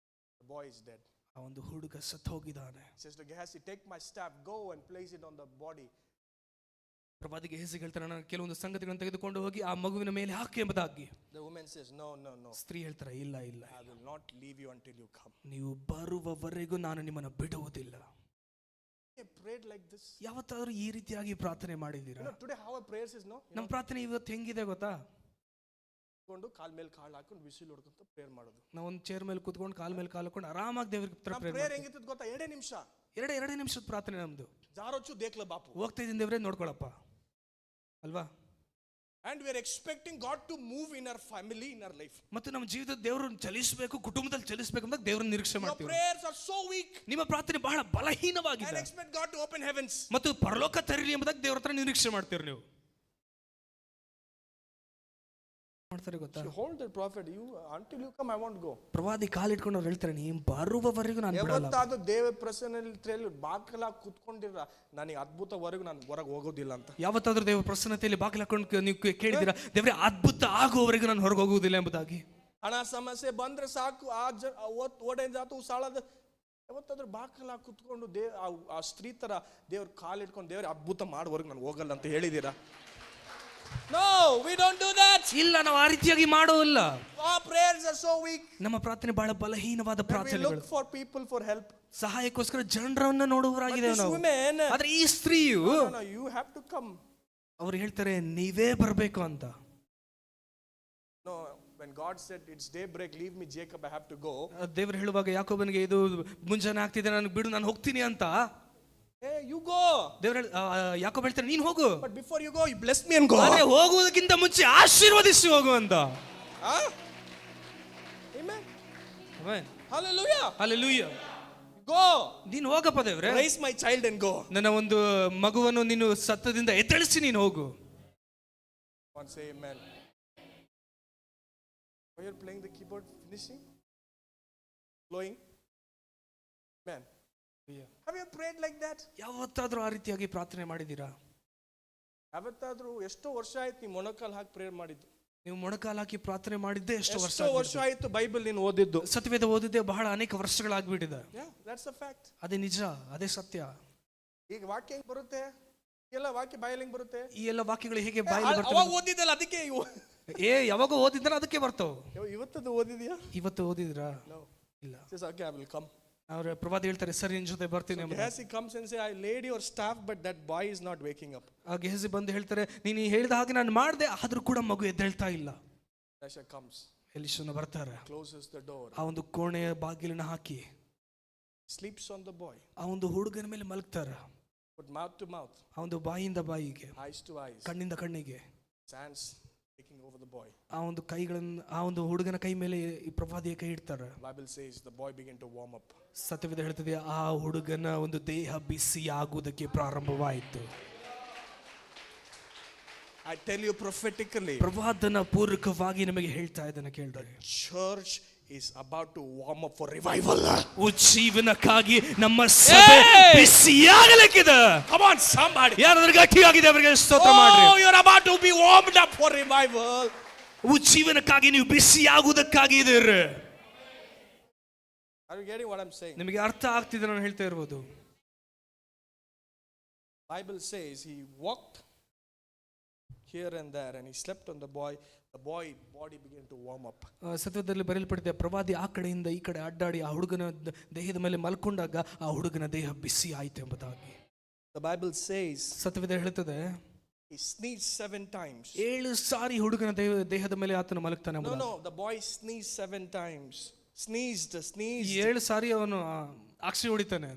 The boy is dead. ಆ ಒಂದು ಹುಡುಗ ಸತ್ತು ಹೋಗಿದ್ದಾನೆ. He says to Gehazi, take my staff, go and place it on the body. ಪ್ರವಾದಿಗೆ ಹೇಸಿ ಹೇಳ್ತಾರೆ, ನಾನು ಕೆಲವೊಂದು ಸಂಗತಿಗಳನ್ನು ತೆಗೆದುಕೊಂಡು ಹೋಗಿ ಆ ಮಗುವಿನ ಮೇಲೆ ಹಾಕಿ ಎಂಬುದಾಗಿ. The woman says, no. ಸ್ತ್ರೀ ಹೇಳ್ತಾರೆ, ಇಲ್ಲ I will not leave you until you come. ನೀವು ಬರುವವರೆಗೂ ನಾನು ನಿಮ್ಮನ್ನು ಬಿಡುವುದಿಲ್ಲ. I prayed like this. ಯಾವತ್ತಾದ್ರೂ ಈ ರೀತಿಯಾಗಿ ಪ್ರಾರ್ಥನೆ ಮಾಡಿದ್ದೀರಾ? You know, today how our prayers is, no? ನಮ್ಮ ಪ್ರಾರ್ಥನೆ ಇವತ್ತು ಹೆಂಗಿದೆ ಗೊತ್ತಾ? ಕೊಂಡು ಕಾಲ್ ಮೇಲೆ ಕಾಲ್ ಹಾಕೊಂಡು ವಿಸಿಲ್ ಹೊಡ್ಕೊಂತ ಪ್ರೇಯರ್ ಮಾಡೋದು. ನಾವು ಒಂದು ಚೇರ್ ಮೇಲೆ ಕೂತ್ಕೊಂಡು ಕಾಲ್ ಮೇಲೆ ಕಾಲ್ ಹಾಕೊಂಡು ಆರಾಮಾಗಿ ದೇವರಿಗೆ ಪ್ರೇಯರ್ ಹೆಂಗಿತ್ತು ಗೊತ್ತಾ? 2 ನಿಮಿಷ. ಎರಡೇ ನಿಮಿಷದ ಪ್ರಾರ್ಥನೆ ನಮ್ದು. ಜಾರೋಚು ದೇಖ್ಲ ಬಾಪು. ಹೋಗ್ತಾ ಇದ್ದೀನಿ ದೇವರೇ ನೋಡ್ಕೊಳಪ್ಪ, ಅಲ್ವಾ? And we are expecting God to move in our family, in our life. ಮತ್ತು ನಮ್ಮ ಜೀವಿತದ ದೇವರನ್ನು ಚಲಿಸಬೇಕು, ಕುಟುಂಬದಲ್ಲಿ ಚಲಿಸಬೇಕು ಅಂತ ದೇವರನ್ನ ನಿರೀಕ್ಷೆ Your ಮಾಡ್ತೀವಿ. prayers are so weak. ನಿಮ್ಮ ಪ್ರಾರ್ಥನೆ ಬಹಳ And ಬಲಹೀನವಾಗಿದೆ. expect God to open heavens. ಮತ್ತು ಪರಲೋಕ ತೆರೀಲಿ ಎಂಬುದಾಗಿ ದೇವರ ಹತ್ರ ನಿರೀಕ್ಷೆ ಮಾಡ್ತೀವಿ ನೀವು. ಮಾಡ್ತಾರೆ ಗೊತ್ತಾ? You hold the prophet, you until you come, I won't go. ಪ್ರವಾದಿ ಕಾಲಿಟ್ಕೊಂಡು ಅವ್ರು ಹೇಳ್ತಾರೆ, ನೀನ್ ಬರುವವರೆಗೂ ನಾನು ಬಿಡಲ್ಲ. ಯಾವತ್ತಾದ್ರೂ ದೇವ ಪ್ರಸನ್ನತೆಯಲ್ಲಿ ಬಾಕಲ ಕುತ್ಕೊಂಡಿರ ನನಗೆ ಅದ್ಭುತವರೆಗೂ ನಾನು ಹೊರಗೆ ಹೋಗೋದಿಲ್ಲ ಅಂತ. ಯಾವತ್ತಾದ್ರೂ ದೇವ ಪ್ರಸನ್ನತೆಯಲ್ಲಿ ಬಾಗಿಲು ಹಾಕೊಂಡು ನೀವು ಕೇಳಿದಿರಾ, ದೇವರೇ ಅದ್ಭುತ ಆಗುವವರೆಗೂ ನಾನು ಹೊರಗೆ ಹೋಗುವುದಿಲ್ಲ ಎಂಬುದಾಗಿ? ಹಣ ಸಮಸ್ಯೆ ಬಂದ್ರೆ ಸಾಕು, ಓಡೆ ಜಾತು ಸಾಲದ ಯಾವತ್ತಾದ್ರೂ ಬಾಕಲ ಕುತ್ಕೊಂಡು ಆ ಸ್ತ್ರೀ ತರ ದೇವ್ರ ಕಾಲಿಟ್ಕೊಂಡು ದೇವ್ರ ಅದ್ಭುತ ಮಾಡುವವರೆಗೂ ನಾನು ಹೋಗಲ್ಲ ಅಂತ ಹೇಳಿದೀರಾ? No, we don't do that. ಇಲ್ಲ, ನಾವು ಆ ರೀತಿಯಾಗಿ ಮಾಡೋಲ್ಲ. Our prayers are so weak. ನಮ್ಮ ಪ್ರಾರ್ಥನೆ ಬಹಳ ಬಲಹೀನವಾದ We ಪ್ರಾರ್ಥನೆಗಳು. look for people for help. ಸಹಾಯಕ್ಕೋಸ್ಕರ ಜನರನ್ನ ನೋಡುವವರಾಗಿದ್ದೇವೆ ನಾವು. ಆದ್ರೆ ಈ ಸ್ತ್ರೀಯು, No, you have to come. ಅವರು ಹೇಳ್ತಾರೆ ನೀವೇ ಬರಬೇಕು ಅಂತ. No, when God said it's daybreak, leave me Jacob, I have to go. ದೇವರು ಹೇಳುವಾಗ ಯಾಕೋಬನಿಗೆ ಇದು ಮುಂಜಾನೆ ಆಗ್ತಿದೆ, ನಾನು ಬಿಡು, ನಾನು ಹೋಗ್ತೀನಿ ಅಂತ. Hey, you go. ದೇವರು ಯಾಕೋಬ ಹೇಳ್ತಾರೆ ನೀನು ಹೋಗು. But before you go, you bless me and go. ಆದ್ರೆ ಹೋಗುವುದಕ್ಕಿಂತ ಮುಂಚೆ ಆಶೀರ್ವದಿಸಿ ಹೋಗು ಅಂತ. Huh? Amen. Amen. Hallelujah. Hallelujah. Go. ನೀನು ಹೋಗಪ್ಪ ದೇವ್ರೆ. Raise my child and go. ನನ್ನ ಒಂದು ಮಗುವನ್ನು ನೀನು ಸತ್ತದಿಂದ ಎತ್ತಳಿಸಿ ನೀನು ಹೋಗು. One say amen. Are you playing the keyboard? Finishing? Blowing? Amen. Have you prayed like that? ಯಾವತ್ತಾದ್ರೂ ಆ ರೀತಿಯಾಗಿ ಪ್ರಾರ್ಥನೆ ಮಾಡಿದ್ದೀರಾ? ಯಾವತ್ತಾದ್ರೂ ಎಷ್ಟೋ ವರ್ಷ ಆಯ್ತು ನೀವು ಮೊಣಕಾಲು ಹಾಕಿ ಪ್ರೇಯರ್ ಮಾಡಿದ್ದು? ನೀವು ಮೊಣಕಾಲು ಹಾಕಿ ಪ್ರಾರ್ಥನೆ ಮಾಡಿದ್ದೆ ಎಷ್ಟೋ ವರ್ಷ ಆಯ್ತು ಬೈಬಲ್ ನೀನು ಓದಿದ್ದು? ಸತ್ಯವೇದ ಓದಿದ್ದೆ ಬಹಳ ಅನೇಕ ವರ್ಷಗಳಾಗ್ಬಿಟ್ಟಿದೆ. That's a fact. ಅದೇ ನಿಜ, ಅದೇ ಸತ್ಯ. ಈಗ ವಾಕ್ಯ ಹೆಂಗ್ ಬರುತ್ತೆ? ಎಲ್ಲ ವಾಕ್ಯ ಬಾಯಲ್ಲಿ ಹೆಂಗ್ ಬರುತ್ತೆ? ಈ ಎಲ್ಲ ವಾಕ್ಯಗಳು ಹೇಗೆ ಬಾಯಲ್ಲಿ ಬರ್ತವೆ? ಅವಾಗ ಓದಿದ್ದಲ್ಲ ಅದಕ್ಕೆ ಯಾವಾಗ ಓದಿದ್ರೆ ಅದಕ್ಕೆ ಬರ್ತಾವ. ಇವತ್ತದು ಓದಿದ್ಯಾ? ಇವತ್ತು ಓದಿದ್ರಾ? ಇಲ್ಲ. Okay, I will come. ಅವ್ರ ಪ್ರವಾದಿ ಹೇಳ್ತಾರೆ ಸರಿ ನಿನ್ ಜೊತೆ ಬರ್ತೀನಿ. Gehazi comes and say, I laid your staff, but that boy is not waking up. ಗೆಹಜಿ ಬಂದು ಹೇಳ್ತಾರೆ ನೀನು ಹೇಳಿದ ಹಾಗೆ ನಾನು ಮಾಡಿದೆ, ಆದ್ರೂ ಕೂಡ ಮಗು ಎದ್ದೇಳ್ತಾ ಇಲ್ಲ. Elisha comes. ಎಲಿಷನ ಬರ್ತಾರೆ, closes the door. ಆ ಒಂದು ಕೋಣೆಯ ಬಾಗಿಲನ್ನ ಹಾಕಿ sleeps on the boy. ಆ ಒಂದು ಹುಡುಗನ ಮೇಲೆ ಮಲಗ್ತಾರೆ. Put mouth to mouth. ಆ ಒಂದು ಬಾಯಿಂದ ಬಾಯಿಗೆ, eyes to eyes, ಕಣ್ಣಿಂದ ಕಣ್ಣಿಗೆ. hands taking over the boy. ಆ ಒಂದು ಕೈಗಳನ್ನು ಆ ಒಂದು ಹುಡುಗನ ಕೈ ಮೇಲೆ ಈ ಪ್ರವಾದಿಯ ಕೈ ಇಡ್ತಾರೆ. Bible says the boy began to warm up. ಸತ್ಯವೇದ ಹೇಳ್ತದೆ ಆ ಹುಡುಗನ ಒಂದು ದೇಹ ಬಿಸಿ ಆಗುವುದಕ್ಕೆ ಪ್ರಾರಂಭವಾಯಿತು. I tell you prophetically, ಪ್ರವಾದನ ಪೂರ್ವಕವಾಗಿ ನಿಮಗೆ ಹೇಳ್ತಾ ಇದ್ದೇನೆ ಕೇಳ್ರಿ, church is about to warm up for revival. ಉಜ್ಜೀವನಕ್ಕಾಗಿ ನಮ್ಮ ಸಭೆ ಬಿಸಿಯಾಗಲಿಕ್ಕಿದೆ. Come on somebody. ಯಾರಾದ್ರೂ ಗಟ್ಟಿಯಾಗಿದೆ ಅವರಿಗೆ ಸ್ತೋತ್ರ ಮಾಡ್ರಿ. Oh, you're about to be warmed up for revival. ಉಜ್ಜೀವನಕ್ಕಾಗಿ ನೀವು ಬಿಸಿಯಾಗುವುದಕ್ಕಾಗಿ ಇದ್ದೀರಿ. Are you getting what I'm saying? ನಿಮಗೆ ಅರ್ಥ ಆಗ್ತಿದೆ ನಾನು ಹೇಳ್ತಾ ಇರೋದು? Bible says he walked here and there and he slept on the boy. The boy body began to warm up. ಸತ್ಯದಲ್ಲಿ ಬರೆಯಲ್ಪಟ್ಟಿದೆ, ಪ್ರವಾದಿ ಆ ಕಡೆಯಿಂದ ಈ ಕಡೆ ಅಡ್ಡಾಡಿ ಆ ಹುಡುಗನ ದೇಹದ ಮೇಲೆ ಮಲ್ಕೊಂಡಾಗ ಆ ಹುಡುಗನ ದೇಹ ಬಿಸಿ ಆಯಿತು ಎಂಬುದಾಗಿ. The Bible says ಸತ್ಯವೇದ ಹೇಳುತ್ತದೆ he sneezed 7 times. 7 ಸಾರಿ ಹುಡುಗನ ದೇಹದ ಮೇಲೆ ಆತನು ಮಲಗ್ತಾನೆ. No, the boy sneezed 7 times. Sneezed. 7 ಸಾರಿ ಅವನು ಆಕ್ಷಿ ಹೊಡಿತಾನೆ.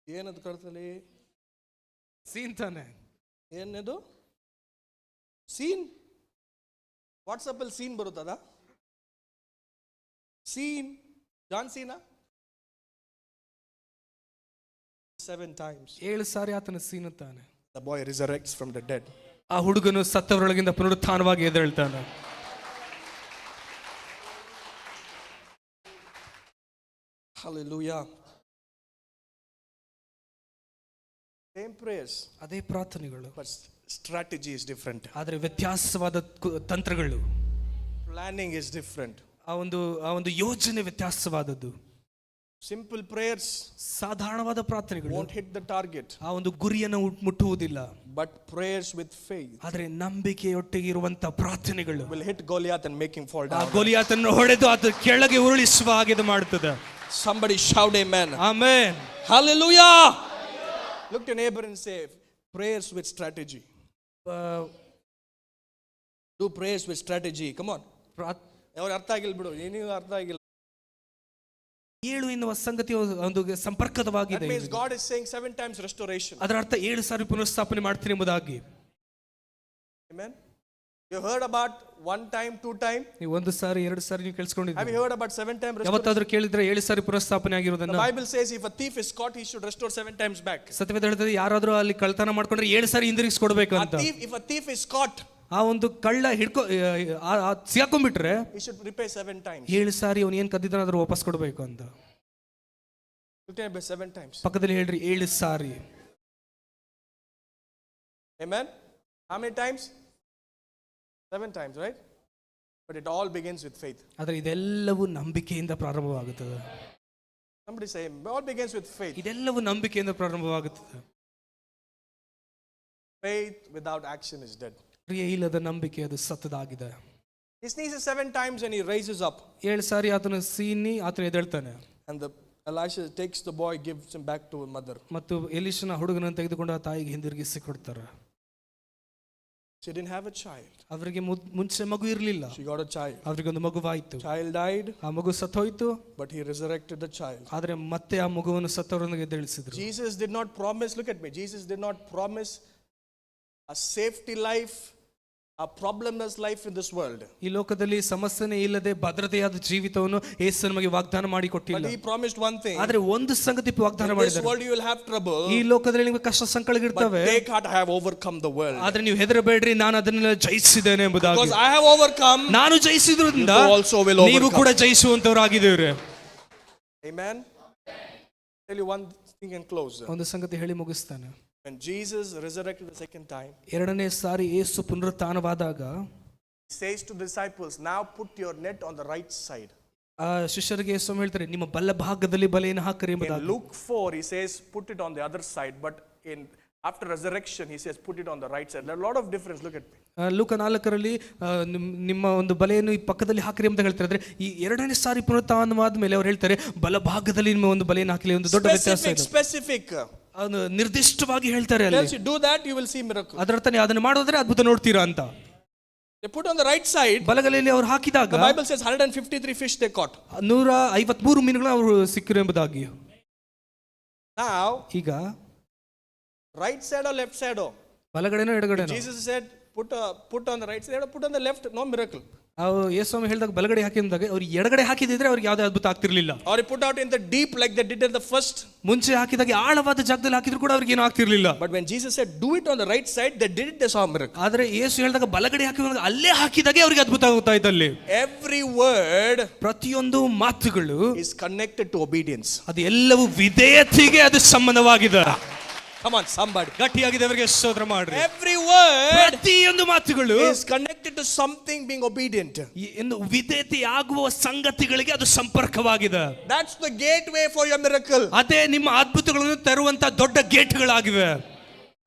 ಏನದು ಕರ್ತಲಿ? ಸೀನ್ತಾನೆ. ಏನದು? ಸೀನ್. ವಾಟ್ಸಪ್ ಅಲ್ಲಿ ಸೀನ್ ಬರುತ್ತದ? ಸೀನ್ ಜಾನ್ ಸೀನಾ? 7 times. 7 ಸಾರಿ ಆತನ ಸೀನುತ್ತಾನೆ. The boy resurrects from the dead. ಆ ಹುಡುಗನು ಸತ್ತವರೊಳಗಿಂದ ಪುನರುತ್ಥಾನವಾಗಿ ಎದ್ದೇಳ್ತಾನೆ. Hallelujah. Same prayers. ಅದೇ ಪ್ರಾರ್ಥನೆಗಳು. But strategy is different. ಆದರೆ ವ್ಯತ್ಯಾಸವಾದ ತಂತ್ರಗಳು. Planning is different. ಆ ಒಂದು ಯೋಜನೆ ವ್ಯತ್ಯಾಸವಾದದ್ದು. Simple prayers ಸಾಧಾರಣವಾದ ಪ್ರಾರ್ಥನೆಗಳು won't hit the target. ಆ ಒಂದು ಗುರಿಯನ್ನು ಮುಟ್ಟುವುದಿಲ್ಲ. But prayers with faith ಆದರೆ ನಂಬಿಕೆಯೊಟ್ಟಿಗೆ ಇರುವಂತ ಪ್ರಾರ್ಥನೆಗಳು will hit Goliath and make him fall ಆ down. ಗೋಲಿಯಾತನ್ನು ಹೊಡೆದು ಅದು ಕೆಳಗೆ ಉರುಳಿಸುವ ಹಾಗೆ ಇದು ಮಾಡುತ್ತದೆ. Somebody shout amen. Amen. Hallelujah. Look to your neighbor and say, prayers with strategy. Do prayers with strategy. Come on. ಅವ್ರು ಅರ್ಥ ಆಗಿಲ್ಲ ಬಿಡು, ನೀವು ಅರ್ಥ ಆಗಿಲ್ಲ. 7 ಎನ್ನುವ ಸಂಗತಿ ಒಂದು ಸಂಪರ್ಕದವಾಗಿದೆ. That means God is saying 7 times restoration. ಅದರ ಅರ್ಥ 7 ಸಾರಿ ಪುನಃಸ್ಥಾಪನೆ ಮಾಡ್ತೀನಿ ಎಂಬುದಾಗಿ. Amen. You heard about 1 time, 2 time? ನೀವು 1 ಸಾರಿ 2 ಸಾರಿ ನೀವು ಕೇಳಿಸ್ಕೊಂಡಿದ್ದೀರಿ. Have you heard about 7 time restoration? ಯಾವತ್ತಾದ್ರೂ ಕೇಳಿದ್ರೆ 7 ಸಾರಿ ಪುನಃಸ್ಥಾಪನೆ ಆಗಿರೋದನ್ನ? The Bible says if a thief is caught, he should restore 7 times back. ಸತ್ಯವೇದ ಹೇಳ್ತದೆ ಯಾರಾದ್ರೂ ಅಲ್ಲಿ ಕಳ್ತನ ಮಾಡ್ಕೊಂಡ್ರೆ 7 ಸಾರಿ ಹಿಂದಿರುಗಿಸಿ ಕೊಡಬೇಕು ಅಂತ. If a thief is caught, ಆ ಒಂದು ಕಳ್ಳ ಸಿಗಾಕೊಂಡ್ಬಿಟ್ರೆ he should repay 7 times. 7 ಸಾರಿ ಅವನು ಏನ್ ಕದ್ದಿದ್ದಾನಾದ್ರೂ ವಾಪಸ್ ಕೊಡ್ಬೇಕು ಅಂತ. Look at it 7 times. ಪಕ್ಕದಲ್ಲಿ ಹೇಳ್ರಿ 7 ಸಾರಿ. Amen. How many times? 7 times, right? But it all begins with faith. ಆದರೆ ಇದೆಲ್ಲವೂ ನಂಬಿಕೆಯಿಂದ ಪ್ರಾರಂಭವಾಗುತ್ತದೆ. Somebody say, it all begins with faith. ಇದೆಲ್ಲವೂ ನಂಬಿಕೆಯಿಂದ ಪ್ರಾರಂಭವಾಗುತ್ತದೆ. Faith without action is dead. ಕ್ರಿಯೆ ಇಲ್ಲದ ನಂಬಿಕೆ ಅದು ಸತ್ತದಾಗಿದೆ. He sneezes 7 times and he raises up. 7 ಸಾರಿ ಆತನ ಸೀನಿ ಆತನ ಎದ್ದೇಳ್ತಾನೆ. And Elisha takes the boy, gives him back to his mother. ಮತ್ತು ಎಲೀಷನ ಹುಡುಗನನ್ನು ತೆಗೆದುಕೊಂಡು ಆ ತಾಯಿಗೆ ಹಿಂದಿರುಗಿಸಿ ಕೊಡ್ತಾರೆ. She didn't have a child. ಅವರಿಗೆ ಮುಂಚೆ ಮಗು ಇರಲಿಲ್ಲ. She got a child. ಅವರಿಗೆ ಒಂದು ಮಗುವಾಯಿತು. Child died. ಆ ಮಗು ಸತ್ತೋಯ್ತು. But he resurrected the child. ಆದರೆ ಮತ್ತೆ ಆ ಮಗುವನ್ನು ಸತ್ತವರೊಂದಿಗೆ ಎದ್ದೇಳಿಸಿದ್ರು. Jesus did not promise, look at me, Jesus did not promise a safety life, a problemless life in this world. ಈ ಲೋಕದಲ್ಲಿ ಸಮಸ್ಯೆನೇ ಇಲ್ಲದೆ ಭದ್ರತೆಯಾದ ಜೀವಿತವನ್ನು ಯೇಸು ನಮಗೆ ವಾಗ್ದಾನ ಮಾಡಿ ಕೊಟ್ಟಿಲ್ಲ. But he promised one thing. ಆದರೆ ಒಂದು ಸಂಗತಿ ವಾಗ್ದಾನ ಮಾಡಿದ್ದಾರೆ. In this ಮಾಡಿದ್ದಾರೆ. world you will have trouble. ಈ ಲೋಕದಲ್ಲಿ ನಿಮಗೆ ಕಷ್ಟ ಸಂಕಟಗಳಿರ್ತವೆ. But take heart, I have overcome the world. ಆದರೆ ನೀವು ಹೆದರಬೇಡ್ರಿ, ನಾನು ಅದನ್ನೆಲ್ಲ ಜಯಿಸಿದ್ದೇನೆ ಎಂಬುದಾಗಿ. Because I have overcome. ನಾನು ಜಯಿಸಿದ್ರಿಂದ you also will overcome. ನೀವು ಕೂಡ ಜಯಿಸುವಂತವರಾಗಿದ್ದೀರಿ. Amen. Tell you one thing and close. ಒಂದು ಸಂಗತಿ ಹೇಳಿ ಮುಗಿಸ್ತಾನೆ. When Jesus resurrected the second time, ಎರಡನೇ ಸಾರಿ ಯೇಸು ಪುನರುತ್ಥಾನವಾದಾಗ he says to the disciples, now put your net on the right side. ಆ ಶಿಷ್ಯರಿಗೆ ಯೇಸು ಹೇಳ್ತಾರೆ, ನಿಮ್ಮ ಬಲ ಭಾಗದಲ್ಲಿ ಬಲೆಯನ್ನು ಹಾಕಿರಿ ಎಂಬುದಾಗಿ. In Luke 4 he says put it on the other side, but after resurrection he says put it on the right side. There are a lot of difference. Look at me. ಲೂಕ 4ರಲ್ಲಿ ನಿಮ್ಮ ಒಂದು ಬಲೆಯನ್ನು ಈ ಪಕ್ಕದಲ್ಲಿ ಹಾಕಿರಿ ಅಂತ ಹೇಳ್ತಾರೆ. ಅಂದ್ರೆ ಈ ಎರಡನೇ ಸಾರಿ ಪುನರುತ್ಥಾನವಾದ ಮೇಲೆ ಅವ್ರು ಹೇಳ್ತಾರೆ ಬಲಭಾಗದಲ್ಲಿ ನಿಮ್ಮ ಒಂದು ಬಲೆಯನ್ನು ಹಾಕಲಿ. ಒಂದು ದೊಡ್ಡ ವ್ಯತ್ಯಾಸ ಇದೆ. Specific. ನಿರ್ದಿಷ್ಟವಾಗಿ ಹೇಳ್ತಾರೆ ಅಲ್ಲಿ. If you do that you will see miracle. ಅದರರ್ಥ ನೀವು ಅದನ್ನು ಮಾಡಿದ್ರೆ ಅದ್ಭುತ ನೋಡ್ತೀರಾ ಅಂತ. They put on the right side. ಬಲಗಲೆಯಲ್ಲಿ ಅವರು ಹಾಕಿದಾಗ the Bible says 153 fish they caught. 153 ಮೀನುಗಳು ಅವರು ಸಿಕ್ಕಿರು ಎಂಬುದಾಗಿ. Now ಈಗ right side or left side? ಬಲಗಡೆನೋ ಎಡಗಡೆನೋ? Jesus said put on the right side, put on the left, no miracle. ಯೇಸು ಹೇಳಿದಾಗ ಬಲಗಡೆ ಹಾಕಿದಾಗ ಅವ್ರು ಎಡಗಡೆ ಹಾಕಿದಿದ್ರೆ ಅವ್ರಿಗೆ ಯಾವುದೇ ಅದ್ಭುತ ಆಗ್ತಿರ್ಲಿಲ್ಲ. Or he put out in the deep like they did in the first. ಮುಂಚೆ ಹಾಕಿದಾಗ ಆಳವಾದ ಜಾಗದಲ್ಲಿ ಹಾಕಿದ್ರು ಕೂಡ ಅವ್ರಿಗೆ ಏನೂ ಆಗ್ತಿರ್ಲಿಲ್ಲ. But when Jesus said do it on the right side, they did it, they saw a miracle. ಆದರೆ ಯೇಸು ಹೇಳಿದಾಗ ಬಲಗಡೆ ಹಾಕಿದಾಗ ಅಲ್ಲೇ ಹಾಕಿದಾಗೆ ಅವ್ರಿಗೆ ಅದ್ಭುತ ಆಗುತ್ತಾ ಇದ್ದಲ್ಲಿ. Every word, ಪ್ರತಿಯೊಂದು ಮಾತುಗಳು is connected to obedience. ಅದು ಎಲ್ಲವೂ ವಿಧೇಯತೆಗೆ ಅದು ಸಂಬಂಧವಾಗಿದೆ. Come on somebody. ಗಟ್ಟಿಯಾಗಿ ದೇವರಿಗೆ ಸ್ತೋತ್ರ ಮಾಡ್ರಿ. Every word, ಪ್ರತಿಯೊಂದು ಮಾತುಗಳು is connected to something being obedient. ಎಂದು ವಿಧೇಯತೆ ಆಗುವ ಸಂಗತಿಗಳಿಗೆ ಅದು ಸಂಪರ್ಕವಾಗಿದೆ. That's the gateway for your miracle. ಅದೇ ನಿಮ್ಮ ಅದ್ಭುತಗಳನ್ನು ತರುವಂತ ದೊಡ್ಡ ಗೇಟ್ಗಳಾಗಿವೆ.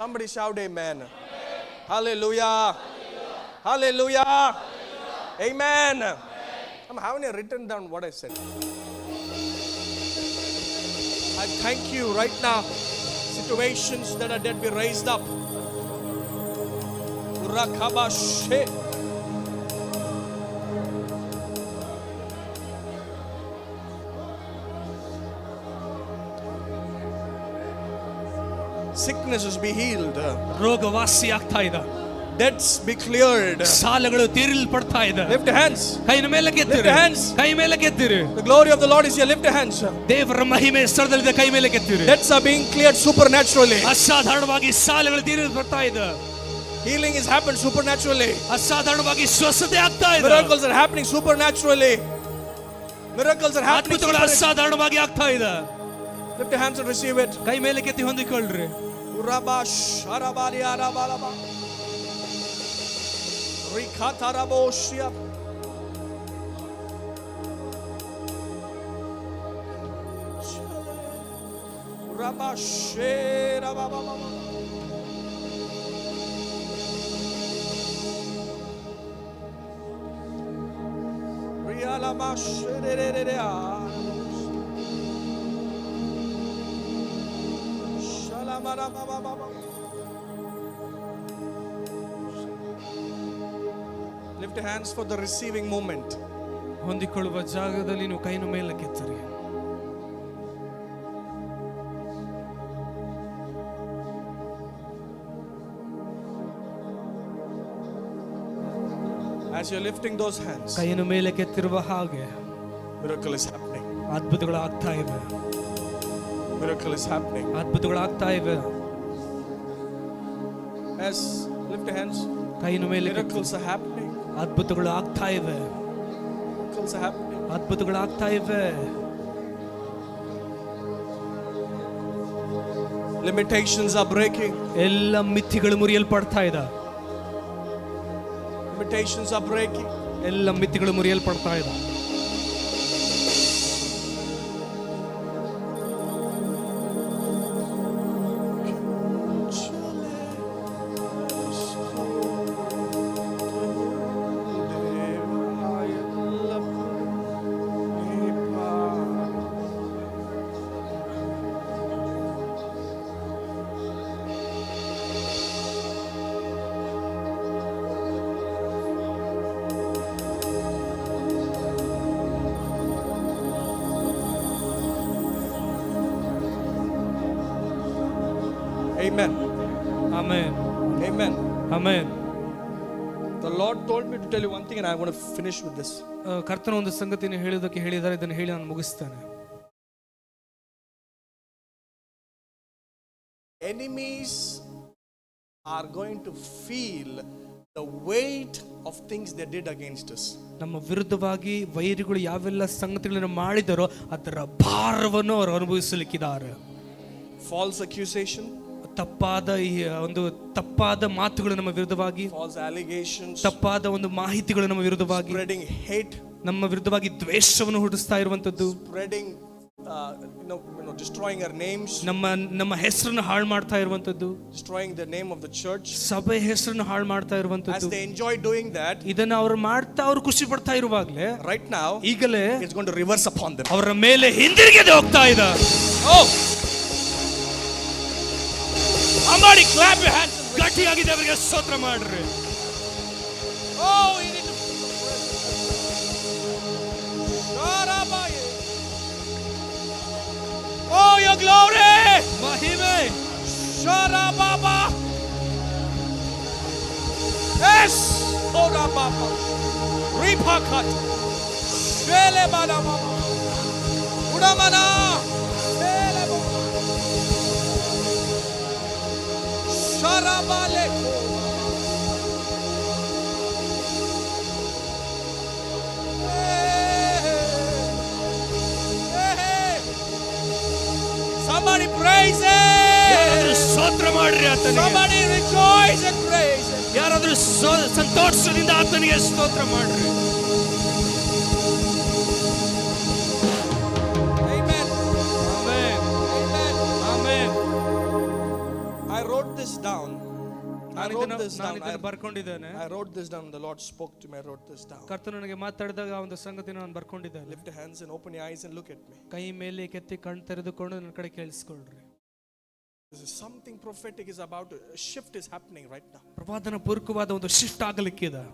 Somebody shout amen. Hallelujah. Hallelujah. Amen. Haven't you written down what I said? I thank you right now. Situations that are dead be raised up. Urakabashe. Sicknesses be healed. ರೋಗ ವಾಸಿ ಆಗ್ತಾ ಇದೆ. Debts be cleared. ಸಾಲಗಳು ತೀರಿಸಲ್ಪಡ್ತಾ ಇದೆ. Lift your hands. ಕೈನ ಮೇಲೆ ಕೆತ್ತಿರಿ. Lift your hands. ಕೈ ಮೇಲೆ ಕೆತ್ತಿರಿ. The glory of the Lord is here. Lift your hands. ದೇವರ ಮಹಿಮೆ ಸ್ಥಳದಲ್ಲಿದೆ. ಕೈ ಮೇಲೆ ಕೆತ್ತಿರಿ. Debts are being cleared supernaturally. ಅಸಾಧಾರಣವಾಗಿ ಸಾಲಗಳು ತೀರಿಸಲ್ಪಡ್ತಾ ಇದೆ. Healing is happening supernaturally. ಅಸಾಧಾರಣವಾಗಿ ಸ್ವಸ್ಥತೆ ಆಗ್ತಾ ಇದೆ. Miracles are happening supernaturally. Miracles are happening. ಅದ್ಭುತಗಳು ಅಸಾಧಾರಣವಾಗಿ ಆಗ್ತಾ ಇದೆ. Lift your hands and receive it. ಕೈ ಮೇಲೆ ಕೆತ್ತಿ ಹೊಂದಿಕೊಳ್ಳ್ರಿ. Urabash arabali arabalaba. Rikataraboshia. Urabash arababa. Rialabash dererera. Lift your hands for the receiving moment. ಹೊಂದಿಕೊಳ್ಳುವ ಜಾಗದಲ್ಲಿ ನೀವು ಕೈನ ಮೇಲೆ ಕೆತ್ತಿರಿ. As you're lifting those hands, ಕೈನ ಮೇಲೆ ಕೆತ್ತಿರುವ ಹಾಗೆ miracle is happening. ಅದ್ಭುತಗಳು ಆಗ್ತಾ ಇವೆ. Miracle is happening. ಅದ್ಭುತಗಳು ಆಗ್ತಾ ಇವೆ. As lift your hands. ಕೈನ ಮೇಲೆ Miracles are happening. ಅದ್ಭುತಗಳು ಆಗ್ತಾ ಇವೆ. Miracles are happening. ಅದ್ಭುತಗಳು ಆಗ್ತಾ ಇವೆ. Limitations are breaking. ಎಲ್ಲ ಮಿತಿಗಳು ಮುರಿಯಲ್ಪಡ್ತಾ ಇದೆ. Limitations are breaking. ಎಲ್ಲ ಮಿತಿಗಳು ಮುರಿಯಲ್ಪಡ್ತಾ ಇದೆ. Amen. Amen. Amen. Amen. The Lord told me to tell you one thing and I want to finish with this. ಕರ್ತನ ಒಂದು ಸಂಗತಿಯನ್ನು ಹೇಳುವುದಕ್ಕೆ ಹೇಳಿದ್ದಾರೆ, ಇದನ್ನು ಹೇಳಿ ನಾನು ಮುಗಿಸ್ತೇನೆ. Enemies are going to feel the weight of things they did against us. ನಮ್ಮ ವಿರುದ್ಧವಾಗಿ ವೈರಿಗಳು ಯಾವೆಲ್ಲ ಸಂಗತಿಗಳನ್ನು ಮಾಡಿದರೋ ಅದರ ಭಾರವನ್ನು ಅವರು ಅನುಭವಿಸಲಿಕ್ಕಿದ್ದಾರೆ. False accusation, ತಪ್ಪಾದ ಒಂದು ತಪ್ಪಾದ ಮಾತುಗಳು ನಮ್ಮ ವಿರುದ್ಧವಾಗಿ, false allegations, ತಪ್ಪಾದ ಒಂದು ಮಾಹಿತಿಗಳು ನಮ್ಮ ವಿರುದ್ಧವಾಗಿ, spreading hate, ನಮ್ಮ ವಿರುದ್ಧವಾಗಿ ದ್ವೇಷವನ್ನು ಹುಟ್ಟಿಸ್ತಾ ಇರುವಂತದ್ದು, spreading destroying our names, ನಮ್ಮ ಹೆಸರನ್ನು ಹಾಳು ಮಾಡ್ತಾ ಇರುವಂತದ್ದು, destroying the name of the church. ಸಭೆ ಹೆಸರನ್ನು ಹಾಳು ಮಾಡ್ತಾ As ಇರುವಂತದ್ದು. they enjoy doing that, ಇದನ್ನ ಅವರು ಮಾಡ್ತಾ ಅವರು ಖುಷಿ ಪಡ್ತಾ ಇರುವಾಗಲೇ right now ಈಗಲೇ it's going to reverse upon them. ಅವರ ಮೇಲೆ ಹಿಂದಿರುಗಿ ಹೋಗ್ತಾ ಇದೆ. Oh, somebody clap your hands. ಗಟ್ಟಿಯಾಗಿದೆ ಅವರಿಗೆ ಸ್ತೋತ್ರ ಮಾಡ್ರಿ. Oh, you need to Sharabaye. Oh, your glory. ಮಹಿಮೆ. Sharababa. Yes. Orababa. Ripakat. Shele Badama. Udamana. Shele Sharabale. Somebody praise ಯಾರಾದ್ರೂ it. ಸ್ತೋತ್ರ ಮಾಡ್ರಿ ಆತನಿಗೆ. Somebody rejoice and praise it. ಯಾರಾದ್ರೂ ಸಂತೋಷದಿಂದ ಆತನಿಗೆ ಸ್ತೋತ್ರ ಮಾಡ್ರಿ. Amen. Amen. Amen. Amen. I wrote this down. I wrote this ನಾನು down. ಇದನ್ನು ಬರ್ಕೊಂಡಿದ್ದೇನೆ. I wrote this down. The Lord spoke to me. I wrote this down. ಕರ್ತನು ನನಗೆ ಮಾತಾಡಿದಾಗ ಆ ಒಂದು ಸಂಗತಿನ ನಾನು ಬರ್ಕೊಂಡಿದ್ದೇನೆ. Lift your hands and open your eyes and look at me. ಕೈ ಮೇಲೆ ಕೆತ್ತಿ ಕಣ್ಣು ತೆರೆದುಕೊಂಡು ನನ್ನ ಕಡೆ ಕೇಳಿಸ್ಕೊಳ್ರಿ. This is something prophetic is about to, a shift is happening right now. ಪ್ರವಾದನ ಪೂರ್ವಕವಾದ ಒಂದು shift ಆಗಲಿಕ್ಕಿದೆ.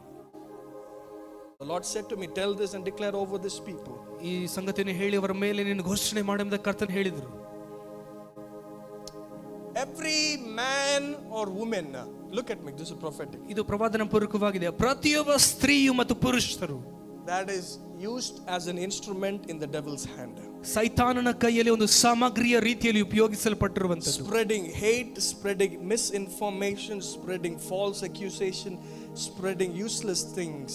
The Lord said to me, tell this and declare over this people. ಈ ಸಂಗತಿಯನ್ನು ಹೇಳಿ ಅವರ ಮೇಲೆ ನೀನು ಘೋಷಣೆ ಮಾಡುವುದಕ್ಕೆ ಕರ್ತನು ಹೇಳಿದರು. Every man or woman, look at me, this is prophetic, ಇದು ಪ್ರವಾದನ ಪೂರ್ವಕವಾಗಿದೆ. ಪ್ರತಿಯೊಬ್ಬ ಸ್ತ್ರೀಯು ಮತ್ತು ಪುರುಷರು that is used as an instrument in the devil's hand. ಸೈತಾನನ ಕೈಯಲ್ಲಿ ಒಂದು ಸಾಮಗ್ರಿಯ ರೀತಿಯಲ್ಲಿ ಉಪಯೋಗಿಸಲ್ಪಟ್ಟಿರುವಂತದ್ದು. Spreading hate, spreading misinformation, spreading false accusation, spreading useless things,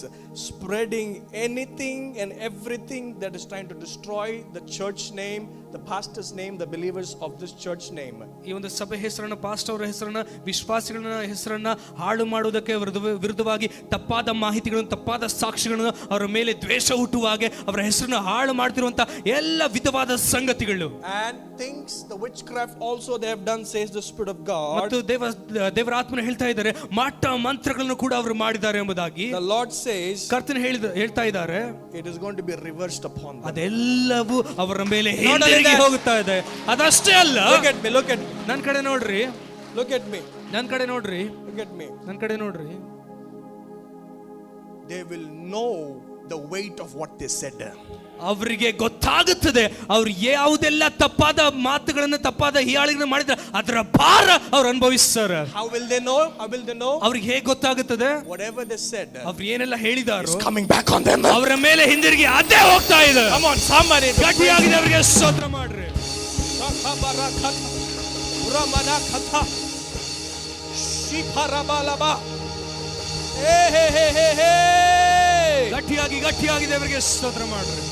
spreading anything and everything that is trying to destroy the church name, the pastor's name, the believers of this church name. ಈ ಒಂದು ಸಭೆ ಹೆಸರನ್ನ, ಪಾಸ್ಟರ್ ಹೆಸರನ್ನ, ವಿಶ್ವಾಸಿಗಳ ಹೆಸರನ್ನ ಹಾಳು ಮಾಡುವುದಕ್ಕೆ ವಿರುದ್ಧವಾಗಿ ತಪ್ಪಾದ ಮಾಹಿತಿಗಳನ್ನು, ತಪ್ಪಾದ ಸಾಕ್ಷಿಗಳನ್ನು, ಅವರ ಮೇಲೆ ದ್ವೇಷ ಹುಟ್ಟುವಾಗೆ ಅವರ ಹೆಸರನ್ನು ಹಾಳು ಮಾಡ್ತಿರುವಂತ ಎಲ್ಲ ವಿಧವಾದ ಸಂಗತಿಗಳು. And things, the witchcraft also they have done, says the Spirit of God. ಮತ್ತು ದೇವರ ಆತ್ಮನ ಹೇಳ್ತಾ ಇದ್ದಾರೆ, ಮಾಟ ಮಂತ್ರಗಳನ್ನು ಕೂಡ ಅವರು ಮಾಡಿದ್ದಾರೆ ಎಂಬುದಾಗಿ. The Lord says, ಕರ್ತನ ಹೇಳ್ತಾ ಇದ್ದಾರೆ, it is going to be reversed upon them. ಅದೆಲ್ಲವೂ ಅವರ ಮೇಲೆ ಹಿಂದಿರುಗಿ ಹೋಗುತ್ತಾ ಇದೆ. ಅದಷ್ಟೇ ಅಲ್ಲ, Look at me, look at me, ನನ್ನ ಕಡೆ ನೋಡ್ರಿ, look at me, ನನ್ನ ಕಡೆ ನೋಡ್ರಿ, look at me. ನನ್ನ ಕಡೆ ನೋಡ್ರಿ. They will know the weight of what they said. ಅವರಿಗೆ ಗೊತ್ತಾಗುತ್ತದೆ ಅವ್ರು ಯಾವುದೆಲ್ಲ ತಪ್ಪಾದ ಮಾತುಗಳನ್ನು, ತಪ್ಪಾದ ಹೀಯಾಳಿಗಳನ್ನು ಮಾಡಿದ್ರೆ ಅದರ ಭಾರ ಅವ್ರು ಅನುಭವಿಸ್ತಾರೆ. How will they know? How will they know? ಅವ್ರಿಗೆ ಹೇಗೆ ಗೊತ್ತಾಗುತ್ತದೆ? Whatever they said, ಅವ್ರು ಏನೆಲ್ಲ ಹೇಳಿದಾರೋ it's coming back on them. ಅವರ ಮೇಲೆ ಹಿಂದಿರುಗಿ ಅದೇ ಹೋಗ್ತಾ ಇದೆ. Come on, somebody. ಗಟ್ಟಿಯಾಗಿದೆ, ಅವರಿಗೆ ಸ್ತೋತ್ರ ಮಾಡ್ರಿ. Hey, hey, hey, hey, hey. ಗಟ್ಟಿಯಾಗಿ ದೇವರಿಗೆ ಸ್ತೋತ್ರ ಮಾಡ್ರಿ.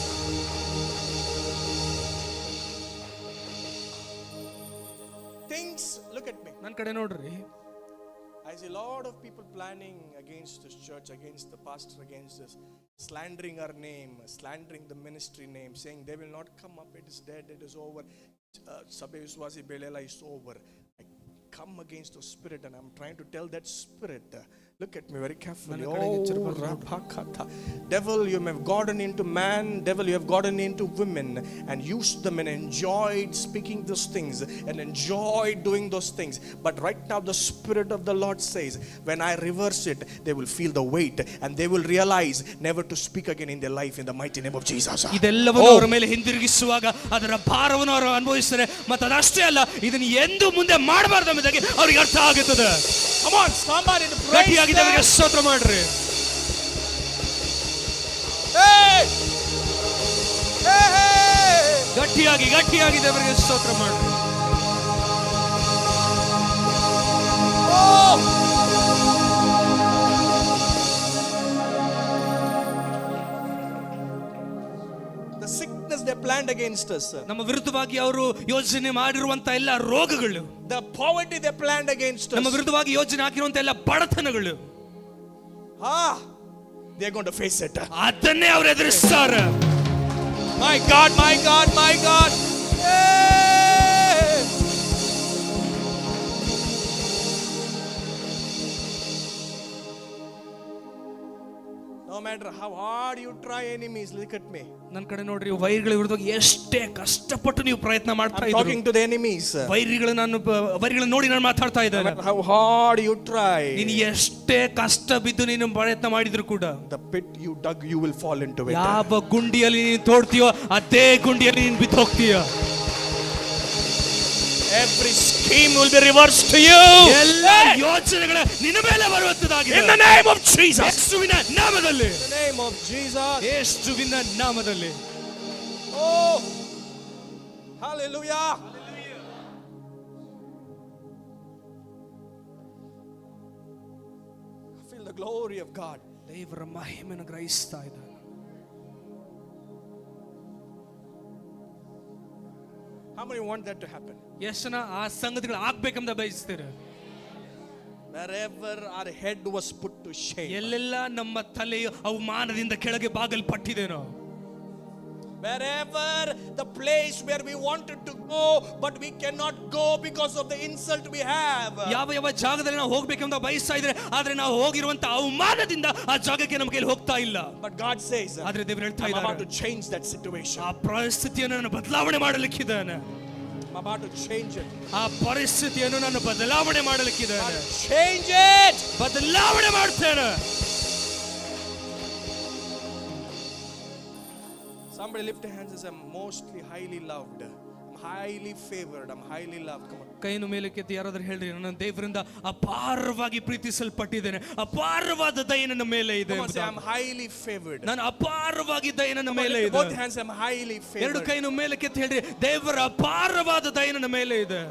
Things, look at me. ನನ್ನ ಕಡೆ ನೋಡ್ರಿ. I see a lot of people planning against this church, against the pastor, against this, slandering our name, slandering the ministry name, saying they will not come up, it is dead, it is over. Sabbe Viswasi Belela is over. I come against the spirit and I'm trying to tell that spirit, look at me very carefully. Oh, Rapakata. Devil, you have gotten into man, devil, you have gotten into women and used them and enjoyed speaking those things and enjoyed doing those things. But right now the Spirit of the Lord says, when I reverse it, they will feel the weight and they will realize never to speak again in their life in the mighty name of Jesus. ಇದೆಲ್ಲವನ್ನು ಅವರ ಮೇಲೆ ಹಿಂದಿರುಗಿಸುವಾಗ ಅದರ ಭಾರವನ್ನು ಅವರು ಅನುಭವಿಸ್ತಾರೆ. ಮತ್ತು ಅದಷ್ಟೇ ಅಲ್ಲ, ಇದನ್ನು ಎಂದು ಮುಂದೆ ಮಾಡಬಾರ್ದು ಎಂಬುದಾಗಿ ಅವ್ರಿಗೆ ಅರ್ಥ ಆಗುತ್ತದೆ. Come on, somebody to praise ಗಟ್ಟಿಯಾಗಿ ದೇವರಿಗೆ ಸ್ತೋತ್ರ ಮಾಡ್ರಿ. Hey! Hey, hey! ಗಟ್ಟಿಯಾಗಿ ದೇವರಿಗೆ ಸ್ತೋತ್ರ ಮಾಡ್ರಿ. Oh! The sickness they planned against us. ನಮ್ಮ ವಿರುದ್ಧವಾಗಿ ಅವರು ಯೋಜನೆ ಮಾಡಿರುವಂತ ಎಲ್ಲ ರೋಗಗಳು, The poverty they planned against ನಮ್ಮ us. ವಿರುದ್ಧವಾಗಿ ಯೋಜನೆ ಹಾಕಿರುವಂತ ಎಲ್ಲ ಬಡತನಗಳು, They're going to face it. ಅದನ್ನೇ ಅವರು ಎದುರಿಸ್ತಾರೆ. My God, my God, my God. Hey! No matter how hard you try, enemies, look at me. ನನ್ನ ಕಡೆ ನೋಡ್ರಿ, ವೈರಿಗಳ ವಿರುದ್ಧವಾಗಿ ಎಷ್ಟೇ ಕಷ್ಟಪಟ್ಟು ನೀವು ಪ್ರಯತ್ನ ಮಾಡ್ತಾ I'm ಇದ್ದೀರಿ. talking to the enemies. ವೈರಿಗಳನ್ನ ನೋಡಿ ನಾನು ಮಾತಾಡ್ತಾ No ಇದ್ದೇನೆ. matter how hard you try, ನೀನು ಎಷ್ಟೇ ಕಷ್ಟ ಬಿದ್ದು ನೀನು ಪ್ರಯತ್ನ ಮಾಡಿದ್ರು ಕೂಡ, the pit you dug, you will fall into it. ಯಾವ ಗುಂಡಿಯಲ್ಲಿ ನೀನು ತೋಡ್ತೀಯೋ ಅದೇ ಗುಂಡಿಯಲ್ಲಿ ನೀನು ಬಿದ್ದು ಹೋಗ್ತೀಯ. Every scheme will be reversed to you. ಎಲ್ಲ ಯೋಚನೆಗಳ ನಿನ್ನ ಮೇಲೆ ಬರುವಂತದಾಗಿದೆ. In the name of Jesus. ಯೇಸುವಿನ ನಾಮದಲ್ಲಿ. In the name of Jesus. ಯೇಸುವಿನ ನಾಮದಲ್ಲಿ. Oh, hallelujah. I feel the glory of God. ದೇವರ ಮಹಿಮೆಯನ್ನು ಗ್ರಹಿಸ್ತಾ ಇದ್ದಾನೆ. How many want that to happen? ಎಷ್ಟು ಜನ ಆ ಸಂಗತಿಗಳು ಆಗ್ಬೇಕಂತ ಬಯಸ್ತೀರ? Wherever our head was put to shame. ಎಲ್ಲೆಲ್ಲ ನಮ್ಮ ತಲೆಯು ಅವಮಾನದಿಂದ ಕೆಳಗೆ ಬಾಗಲ್ಪಟ್ಟಿದೆನೋ, wherever the place where we wanted to go but we cannot go because of the insult we have. ಯಾವ ಜಾಗದಲ್ಲಿ ನಾವು ಹೋಗ್ಬೇಕೆಂದು ಬಯಸ್ತಾ ಇದ್ರೆ, ಆದ್ರೆ ನಾವು ಹೋಗಿರುವಂತ ಅವಮಾನದಿಂದ ಆ ಜಾಗಕ್ಕೆ ನಮ್ಮ ಕೈಲಿ ಹೋಗ್ತಾ ಇಲ್ಲ. But God says, ಆದ್ರೆ ದೇವರು ಹೇಳ್ತಾ I'm about ಇದ್ದಾರೆ, to change that situation. ಆ ಪರಿಸ್ಥಿತಿಯನ್ನು ನಾನು ಬದಲಾವಣೆ ಮಾಡಲಿಕ್ಕಿದ್ದಾನೆ. I'm about to change it. ಆ ಪರಿಸ್ಥಿತಿಯನ್ನು ನಾನು ಬದಲಾವಣೆ ಮಾಡಲಿಕ್ಕಿದ್ದಾನೆ. Change it. ಬದಲಾವಣೆ ಮಾಡ್ತೇನೆ. Somebody lift your hands and say, I'm mostly highly loved. I'm highly favored. I'm highly loved. Come on. ಕೈಯನ್ನು ಮೇಲಕ್ಕೆತ್ತಿ ಯಾರಾದ್ರೂ ಹೇಳ್ರಿ, ನನ್ನ ದೇವರಿಂದ ಅಪಾರವಾಗಿ ಪ್ರೀತಿಸಲ್ಪಟ್ಟಿದ್ದೇನೆ, ಅಪಾರವಾದ ದಯೆ ನನ್ನ ಮೇಲೆ ಇದೆ. Come on, say, I'm highly favored. ನಾನು ಅಪಾರವಾದ ದಯೆ ನನ್ನ ಮೇಲೆ ಇದೆ. Both hands, I'm highly favored. ಎರಡು ಕೈಯನ್ನು ಮೇಲಕ್ಕೆತ್ತಿ ಹೇಳ್ರಿ, ದೇವರ ಅಪಾರವಾದ ದಯೆ ನನ್ನ ಮೇಲೆ ಇದೆ.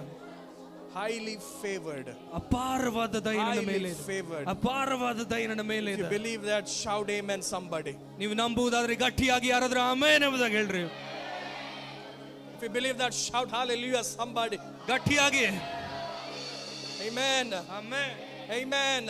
Highly favored. ಅಪಾರವಾದ ದಯೆ ನನ್ನ ಮೇಲೆ ಇದೆ. favored. ಅಪಾರವಾದ ದಯೆ ನನ್ನ ಮೇಲೆ If you ಇದೆ. believe that, shout amen somebody. ನೀವು ನಂಬುವುದಾದ್ರೆ ಗಟ್ಟಿಯಾಗಿ ಯಾರಾದ್ರೂ ಆಮೆನ್ ಎಂಬುದಾಗಿ ಹೇಳ್ರಿ. If you believe that, shout hallelujah somebody. ಗಟ್ಟಿಯಾಗಿ Amen. Amen Amen. ಆಮೆನ್.